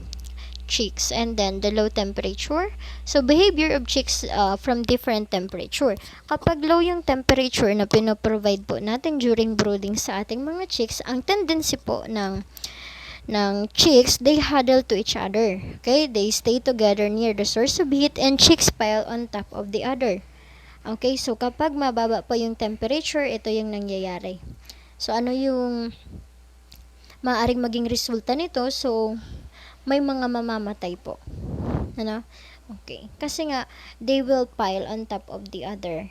chicks, and then the low temperature. So behavior of chicks from different temperature. Kapag low yung temperature na pinoprovide po natin during brooding sa ating mga chicks, ang tendency po ng chicks, they huddle to each other. Okay, they stay together near the source of heat and chicks pile on top of the other. Okay, so kapag mababa pa yung temperature, ito yung nangyayari. So ano yung maaaring maging resulta nito? So may mga mamamatay po. Okay. Kasi nga, they will pile on top of the other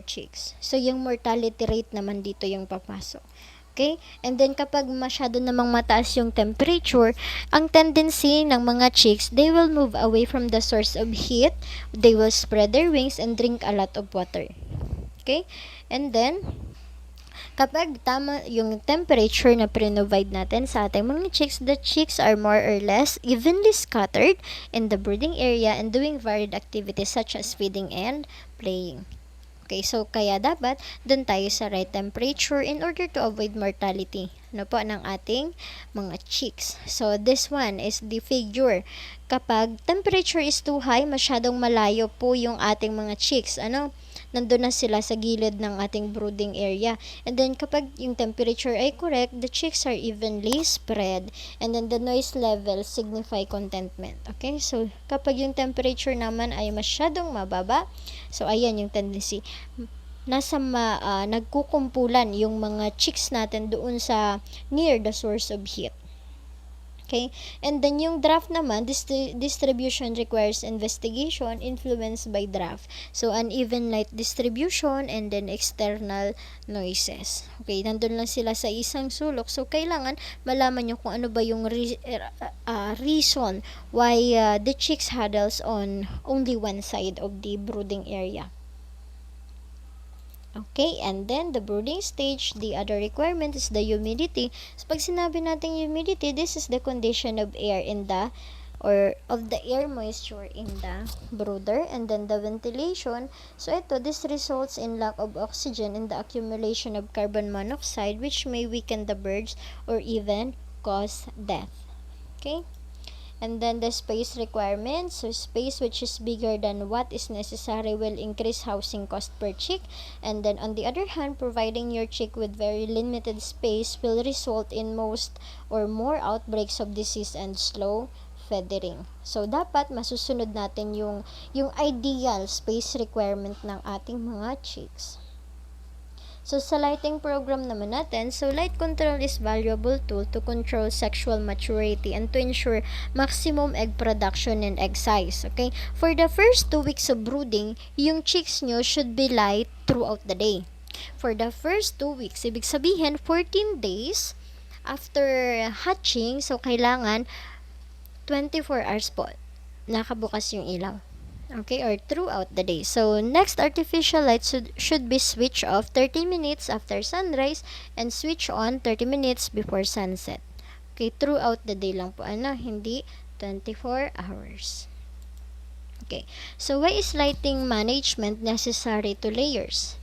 chicks. So, yung mortality rate naman dito yung papasok. Okay? And then, kapag masyado namang mataas yung temperature, ang tendency ng mga chicks, they will move away from the source of heat. They will spread their wings and drink a lot of water. Okay? And then, kapag tama yung temperature na provide natin sa ating mga chicks, the chicks are more or less evenly scattered in the brooding area and doing varied activities such as feeding and playing. Okay, so kaya dapat dun tayo sa right temperature in order to avoid mortality ng ating mga chicks. So this one is the figure. Kapag temperature is too high, masyadong malayo po yung ating mga chicks. Nandun na sila sa gilid ng ating brooding area. And then kapag yung temperature ay correct, the chicks are evenly spread. And then the noise level signify contentment. Okay? So kapag yung temperature naman ay masyadong mababa, so ayan yung tendency. Nagkukumpulan yung mga chicks natin doon sa near the source of heat. Okay? And then yung draft naman, distribution requires investigation influenced by draft. So uneven light distribution and then external noises. Okay, nandun lang sila sa isang sulok. So kailangan malaman nyo kung ano ba yung reason why the chicks huddles on only one side of the brooding area. Okay, and then the brooding stage, the other requirement is the humidity. So pag sinabi natin humidity, this is the condition of air in the of the air moisture in the brooder. And then the ventilation, so this results in lack of oxygen and the accumulation of carbon monoxide, which may weaken the birds or even cause death. Okay. And then the space requirements, so space which is bigger than what is necessary will increase housing cost per chick. And then on the other hand, providing your chick with very limited space will result in most or more outbreaks of disease and slow feathering. So dapat masusunod natin yung ideal space requirement ng ating mga chicks. So, sa lighting program naman natin, so light control is valuable tool to control sexual maturity and to ensure maximum egg production and egg size. Okay? For the first 2 weeks of brooding, yung chicks nyo should be light throughout the day. For the first 2 weeks, ibig sabihin, 14 days after hatching, so kailangan 24 hours po nakabukas yung ilaw. Okay, or throughout the day. So, next, artificial light should be switched off 30 minutes after sunrise and switch on 30 minutes before sunset. Okay, throughout the day lang po, hindi 24 hours. Okay, so why is lighting management necessary to layers?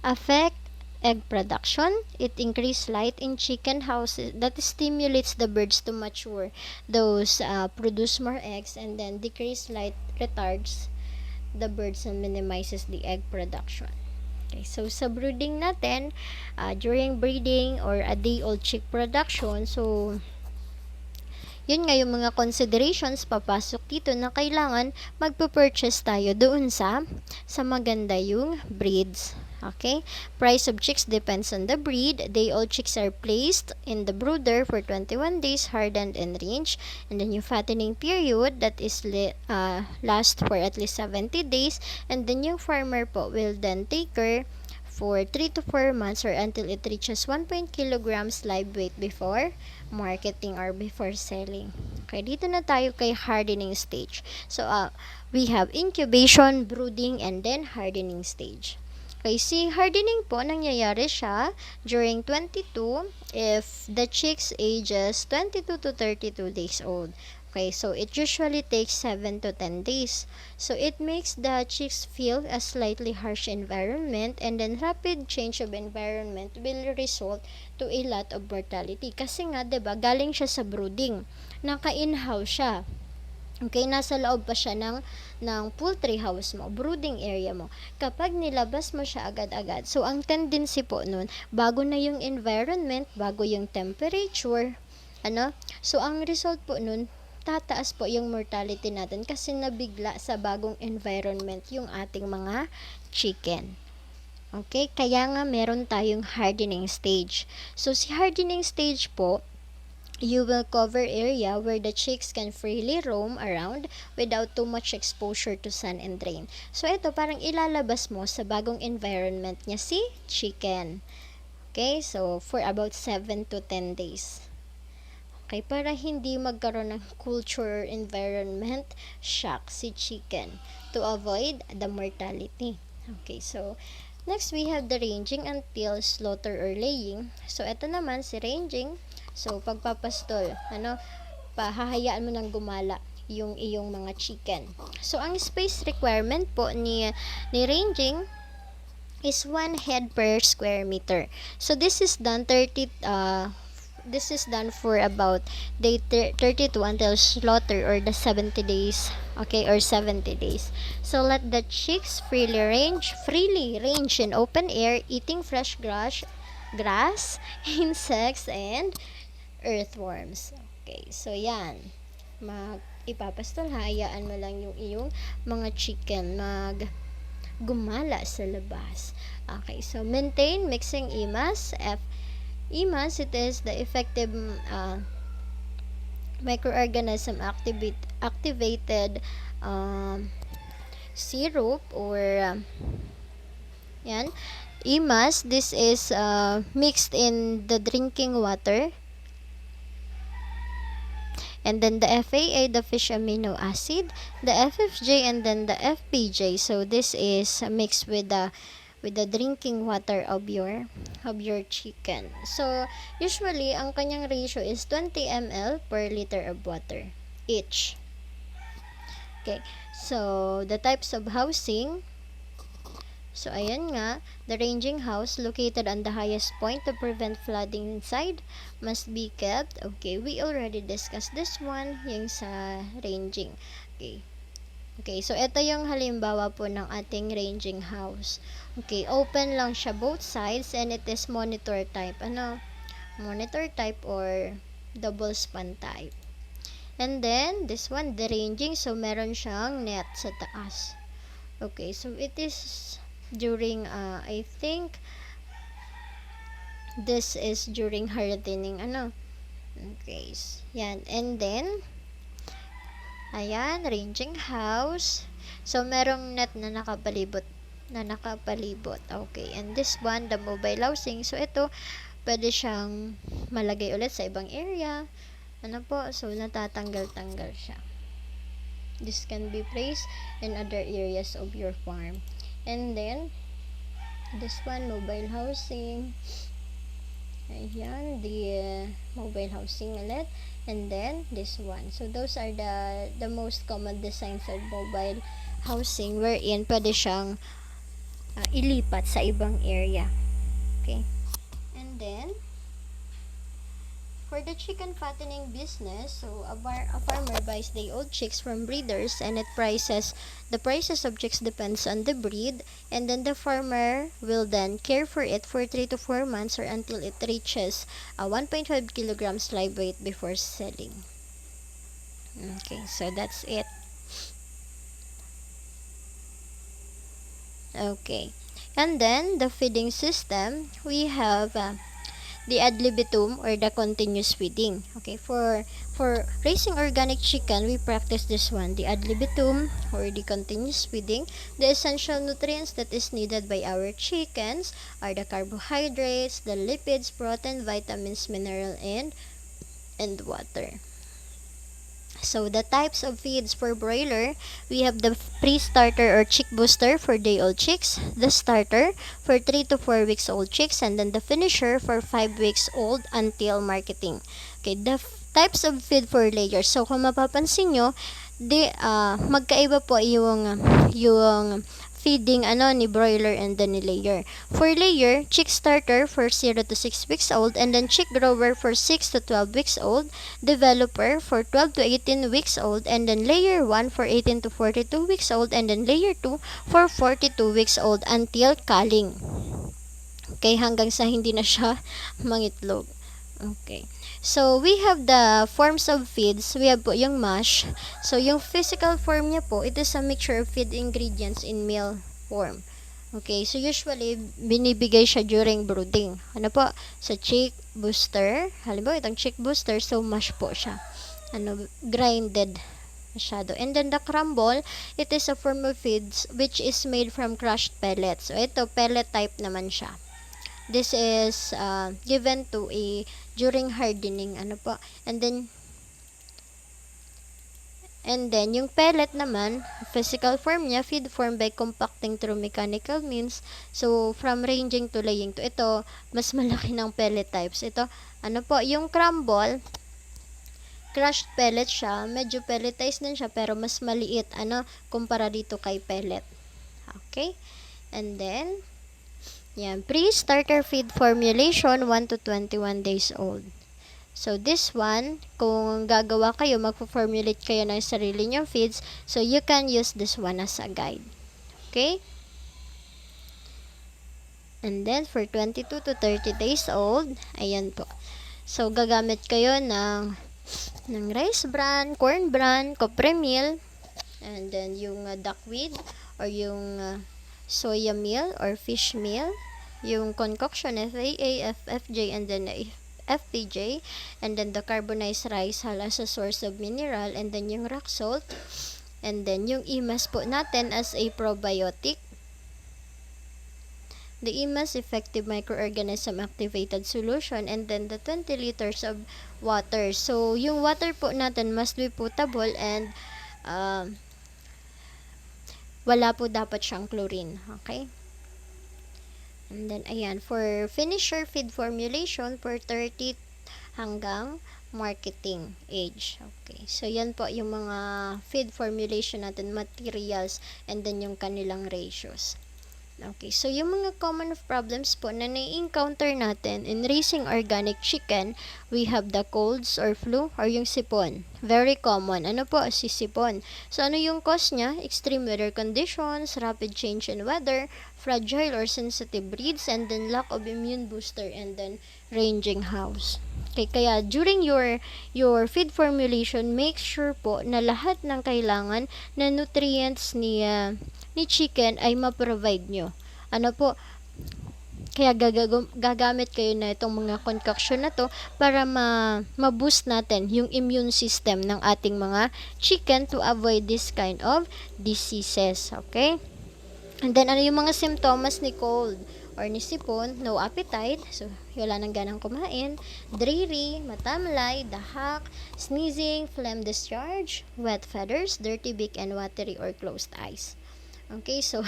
Affect egg production. It increases light in chicken houses that stimulates the birds to mature. Those produce more eggs, and then decrease light retards the birds and minimizes the egg production. Okay, so sa brooding natin, during breeding or a day-old chick production, so yun nga yung mga considerations papasok dito na kailangan magpo-purchase tayo doon sa maganda yung breeds. Okay? Price of chicks depends on the breed. Day-old chicks are placed in the brooder for 21 days, hardened and ranged. And then yung fattening period, that is last for at least 70 days. And then yung farmer po will then take her for 3 to 4 months or until it reaches 1 kilograms live weight before marketing or before selling. Okay, dito na tayo kay hardening stage. So, we have incubation, brooding, and then hardening stage. Okay, si hardening po, nangyayari siya during 22 if the chicks ages 22 to 32 days old. Okay, so it usually takes 7 to 10 days. So it makes the chicks feel a slightly harsh environment, and then rapid change of environment will result to a lot of mortality. Kasi nga, 'di ba, galing siya sa brooding. Naka-in-house siya. Okay, nasa loob pa siya ng poultry house mo, brooding area mo. Kapag nilabas mo siya agad-agad, so ang tendency po nun, bago na yung environment, bago yung temperature, so ang result po nun, tataas po yung mortality natin kasi nabigla sa bagong environment yung ating mga chicken. Okay, kaya nga meron tayong hardening stage. So si hardening stage po, you will cover area where the chicks can freely roam around without too much exposure to sun and rain. So, ito, parang ilalabas mo sa bagong environment niya si chicken. Okay? So, for about 7 to 10 days. Okay? Para hindi magkaroon ng culture environment shock si chicken to avoid the mortality. Okay? So, next, we have the ranging until slaughter or laying. So, ito naman, si ranging. So, pagpapastol, pahahayaan mo ng gumala yung iyong mga chicken. So, ang space requirement po ni ranging, is 1 head per square meter. So this is done for about day 32 until slaughter, or the 70 days, okay, or 70 days. So let the chicks freely range in open air, eating fresh grass, insects, and earthworms. Okay, so yan. Ipapastol, hayaan mo lang yung iyong mga chicken gumala sa labas. Okay, so maintain mixing EMAS. EMAS, it is the effective microorganism activated syrup, or yan. EMAS, this is mixed in the drinking water. And then the FAA, the fish amino acid, the FFJ, and then the FPJ. So this is mixed with the drinking water of your chicken. So usually ang kanyang ratio is 20 ml per liter of water each. Okay. So the types of housing. So ayan nga, the ranging house located on the highest point to prevent flooding inside must be kept. Okay, we already discussed this one, yung sa ranging. Okay. Okay, so ito yung halimbawa po ng ating ranging house. Okay, open lang siya both sides, and it is monitor type. Monitor type or double span type. And then, this one, the ranging. So, meron siyang net sa taas. Okay, so it is during, I think, this is during hardening, Okay, yan. And then, ayan, ranging house. So, merong net na nakapalibot. Okay, and this one, the mobile housing. So, ito, pwede siyang malagay ulit sa ibang area. So, natatanggal-tanggal siya. This can be placed in other areas of your farm. And then, this one, mobile housing. Ayan, the mobile housing ulit. And then, this one. So, those are the most common designs of mobile housing wherein pwede siyang ilipat sa ibang area. Okay? And then, for the chicken fattening business, so a farmer buys day-old chicks from breeders, and the prices of chicks depends on the breed, and then the farmer will then care for it for 3 to 4 months, or until it reaches 1.5 kilograms live weight before selling. Okay, so that's it. Okay, and then the feeding system, we have the ad libitum, or the continuous feeding. Okay, for raising organic chicken, we practice this one, the ad libitum, or the continuous feeding. The essential nutrients that is needed by our chickens are the carbohydrates, the lipids, protein, vitamins, mineral, and water. So, the types of feeds for broiler, we have the pre-starter or chick booster for day-old chicks, the starter for 3 to 4 weeks old chicks, and then the finisher for 5 weeks old until marketing. Okay, the types of feed for layers. So, kung mapapansin nyo, magkaiba po yung feeding ni broiler and then ni layer. For layer, chick starter for 0 to 6 weeks old, and then chick grower for 6 to 12 weeks old, developer for 12 to 18 weeks old, and then layer 1 for 18 to 42 weeks old, and then layer 2 for 42 weeks old until culling. Okay, hanggang sa hindi na siya mangitlog. Okay. So, we have the forms of feeds. We have po yung mash. So, yung physical form niya po, it is a mixture of feed ingredients in meal form. Okay, so usually, binibigay siya during brooding. Sa chick booster. Halimbawa, itong chick booster, so mash po siya. Grinded masyado. And then, the crumble, it is a form of feeds which is made from crushed pellets. So, ito, pellet type naman siya. This is given to during hardening, And then yung pellet naman, physical form niya, feed form by compacting through mechanical means. So, from ranging to laying to ito, mas malaki ng pellet types. Ito, yung crumble, crushed pellet siya, medyo pelletized din siya, pero mas maliit, kumpara dito kay pellet. Okay? And then, Yan, pre-starter feed formulation 1 to 21 days old. So, this one, kung gagawa kayo, magpo-formulate kayo ng sarili nyong feeds, so you can use this one as a guide. Okay? And then, for 22 to 30 days old, ayan po. So, gagamit kayo ng rice bran, corn bran, copra meal, and then yung duckweed, or yung soya meal, or fish meal, yung concoction, FAA, FFJ, and then FPJ, and then the carbonized rice hull as a source of mineral, and then yung rock salt, and then yung IMAS po natin as a probiotic. The IMAS effective microorganism activated solution, and then the 20 liters of water. So, yung water po natin must be potable, and wala po dapat siyang chlorine. Okay? And then, ayan, for finisher feed formulation, for 30 hanggang marketing age. Okay. So, yan po yung mga feed formulation natin, materials, and then yung kanilang ratios. Okay, so yung mga common problems po na na-encounter natin in raising organic chicken, we have the colds or flu or yung sipon. Very common. Ano po? Si sipon. So, ano yung cause niya? Extreme weather conditions, rapid change in weather, fragile or sensitive breeds, and then lack of immune booster, and then ranging house. Okay, kaya during your feed formulation, make sure po na lahat ng kailangan na nutrients ni chicken ay ma-provide nyo. Ano po? Kaya gagamit kayo na itong mga concoction na to para ma-boost natin yung immune system ng ating mga chicken to avoid this kind of diseases. Okay? And then, ano yung mga symptoms ni cold or ni sipon? No appetite, so wala nang ganang kumain, dreary, matamlay, dahak, sneezing, phlegm discharge, wet feathers, dirty beak, and watery or closed eyes. Okay, so,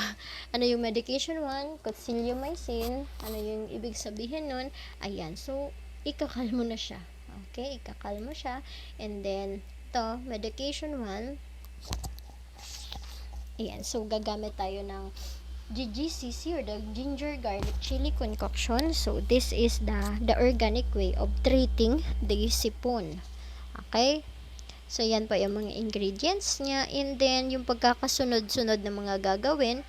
ano yung medication 1? Coccidioisin. Ano yung ibig sabihin nun? Ayan, so, ikakalmo na siya. Okay, ikakalmo siya. And then, to medication 1. Ayan, so, gagamit tayo ng GGCC or the ginger garlic chili concoction. So, this is the organic way of treating the sipon. Okay? So, yan po yung mga ingredients niya. And then, yung pagkakasunod-sunod na mga gagawin,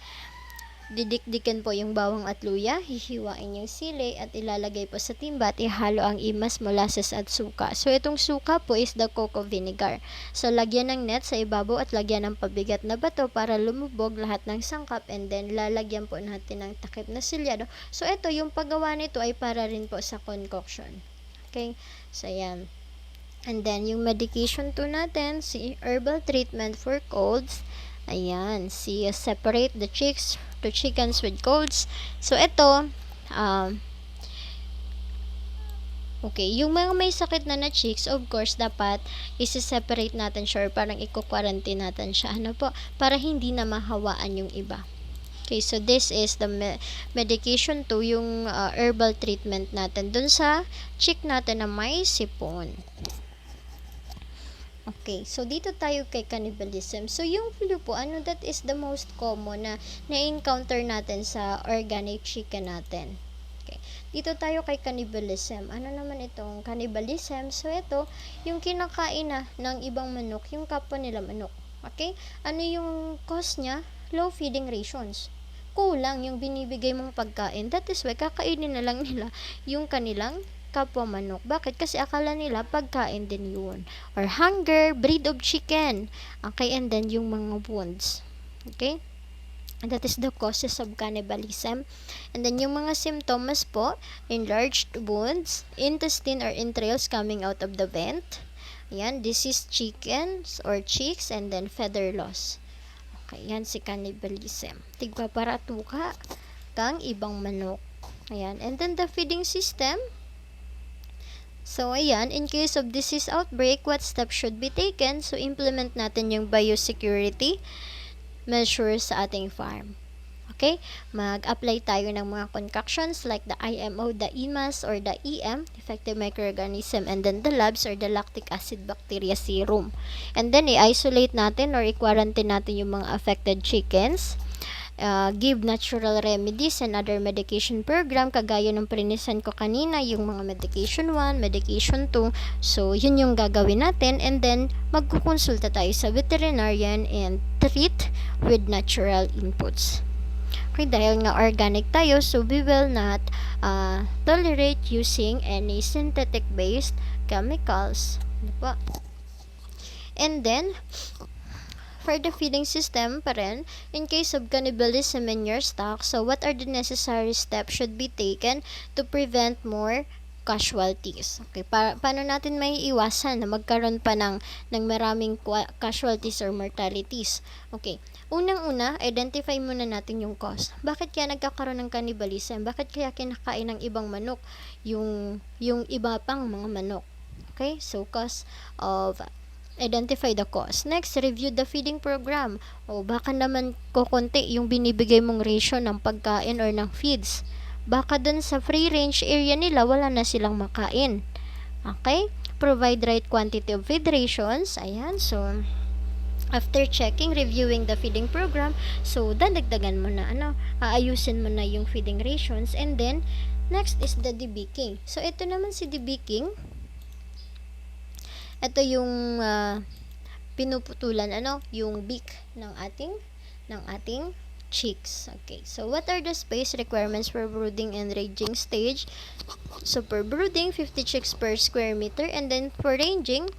didikdikan po yung bawang at luya, hihiwain yung sili, at ilalagay po sa timba at ihalo ang IMAS, molasses at suka. So, itong suka po is the cocoa vinegar. So, lagyan ng net sa ibabaw at lagyan ng pabigat na bato para lumubog lahat ng sangkap, and then lalagyan po natin ng takip na silyado. So, ito, yung paggawa nito ay para rin po sa concoction. Okay? So, yan. And then, yung medication 2 natin, si herbal treatment for colds. Ayan, si separate the chicks to chickens with colds. So, ito, okay, yung mga may sakit na chicks, of course, dapat isi-separate natin siya or parang i-quarantine natin siya. Ano po? Para hindi na mahawaan yung iba. Okay, so this is the medication 2, yung herbal treatment natin dun sa chick natin na may sipon. Okay, so dito tayo kay cannibalism. So, yung flu po, that is the most common na na-encounter natin sa organic chicken natin. Okay, dito tayo kay cannibalism. Ano naman itong cannibalism? So, ito, yung kinakain na ng ibang manok, yung kapwa nila manok. Okay, ano yung cause niya? Low feeding rations. Kulang yung binibigay mong pagkain. That is why, kakainin na lang nila yung kanilang kapwa manok. Bakit? Kasi akala nila pagkain din yun. Or hunger, breed of chicken. Okay, and then yung mga wounds. Okay? And that is the causes of cannibalism. And then yung mga symptoms po, enlarged wounds, intestine or entrails coming out of the vent. Ayan, diseased chickens or chicks, and then feather loss. Okay, yan si cannibalism. Tigpaparatuka kang ibang manok. Ayan, and then the feeding system. So, ayan, in case of disease outbreak, what steps should be taken? So, implement natin yung biosecurity measures sa ating farm. Okay? Mag-apply tayo ng mga concoctions like the IMO, the IMAS, or the EM, effective microorganism, and then the labs or the lactic acid bacteria serum. And then, i-isolate natin or i-quarantine natin yung mga affected chickens. give natural remedies and other medication program kagaya ng prinisan ko kanina, yung mga medication 1, medication 2. So, yun yung gagawin natin, and then magkukonsulta tayo sa veterinarian and treat with natural inputs. Okay, dahil nga organic tayo, so we will not tolerate using any synthetic based chemicals. Diba? And then, for the feeding system pa rin, in case of cannibalism in your stock, so what are the necessary steps should be taken to prevent more casualties? Okay, paano natin may iwasan na magkaroon pa ng maraming casualties or mortalities? Okay, unang-una, identify muna natin yung cause. Bakit kaya nagkakaroon ng cannibalism? Bakit kaya kinakain ng ibang manok yung iba pang mga manok? Okay, so cause of identify the cause. Next, review the feeding program. O baka naman kukunti yung binibigay mong ratio ng pagkain or ng feeds. Baka dun sa free range area nila wala na silang makain. Okay? Provide right quantity of feed rations. Ayan, so after checking, reviewing the feeding program, so dadagdagan mo na aayusin mo na yung feeding rations, and then next is the debeaking. So ito naman si debeaking. Ito yung pinuputulan yung beak ng ating chicks. Okay. So what are the space requirements for brooding and ranging stage? So for brooding, 50 chicks per square meter, and then for ranging,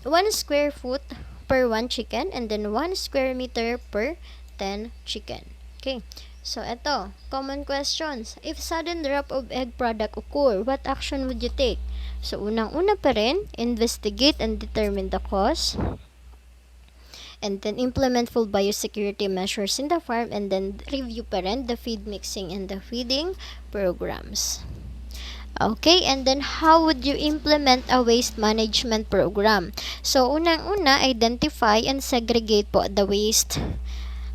1 square foot per 1 chicken, and then 1 square meter per 10 chicken. Okay. So ito, common questions. If sudden drop of egg product occur, what action would you take? So, unang-una pa rin, investigate and determine the cause. And then, implement full biosecurity measures in the farm. And then, review pa rin the feed mixing and the feeding programs. Okay, and then, how would you implement a waste management program? So, unang-una, identify and segregate po the waste,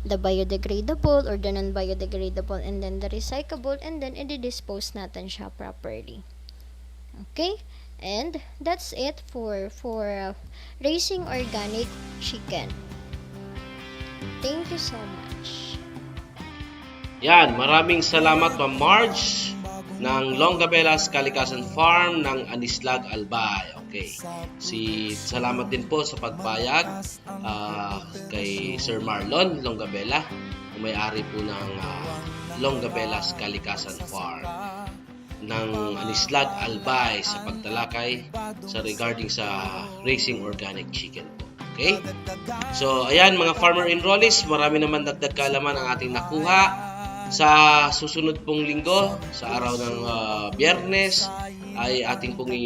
the biodegradable or the non-biodegradable, and then the recyclable, and then, i-dispose natin siya properly. Okay, and that's it for raising organic chicken. Thank you so much. Yan, maraming salamat Ma'am Marge ng Longabelas Kalikasan Farm ng Anislag, Albay. Okay. Salamat din po sa pagpayag kay Sir Marlon Longabela, ang may-ari po ng Longabelas Kalikasan Farm ng Anislag, Albay, sa pagtalakay regarding sa raising organic chicken po. Okay? So, ayan mga farmer enrollees, marami naman dagdag kaalaman ang ating nakuha. Sa susunod pong linggo, sa araw ng Biyernes, ay ating pong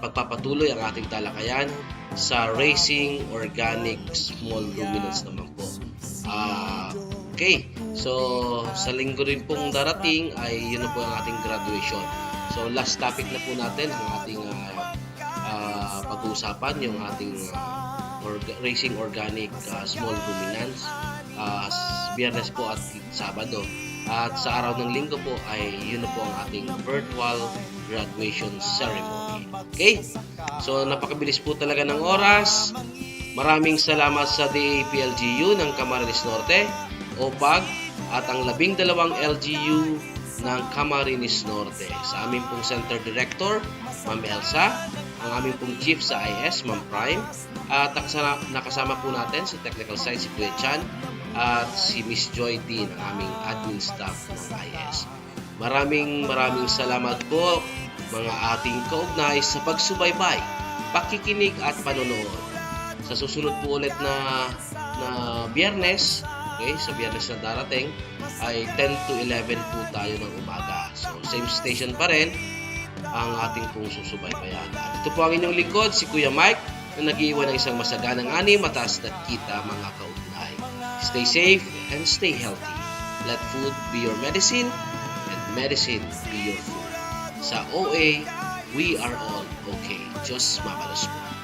pagpapatuloy ang ating talakayan sa raising organic small ruminants naman po. Okay, so sa linggo rin pong darating ay yun na po ang ating graduation. So last topic na po natin ang ating pag-uusapan, yung ating raising organic small ruminants, Biyernes po at Sabado. At sa araw ng linggo po ay yun na po ang ating virtual graduation ceremony. Okay, so napakabilis po talaga ng oras. Maraming salamat sa DAPLGU ng Camarines Norte, OPAG, at ang 12 LGU ng Camarines Norte. Sa aming pong Center Director, Ma'am Elsa, ang aming pong Chief sa IS, Ma'am Prime, at nakasama po natin sa technical side si Kuya Chan at si Miss Joy din, ang aming admin staff ng IS. Maraming salamat po mga ating kaugnay sa pagsubaybay, pakikinig at panonood. Sa susunod po ulit na Biyernes, okay, sa Biyernes na darating ay 10 to 11 po tayo ng umaga. So same station pa rin ang ating pong susubaybayan. At ito po ang inyong lingkod, si Kuya Mike, na nag-iwan ng isang masaganang ani, mataas na kita mga kaugnay. Stay safe and stay healthy. Let food be your medicine and medicine be your food. Sa OA, we are all okay. Diyos mamalos po.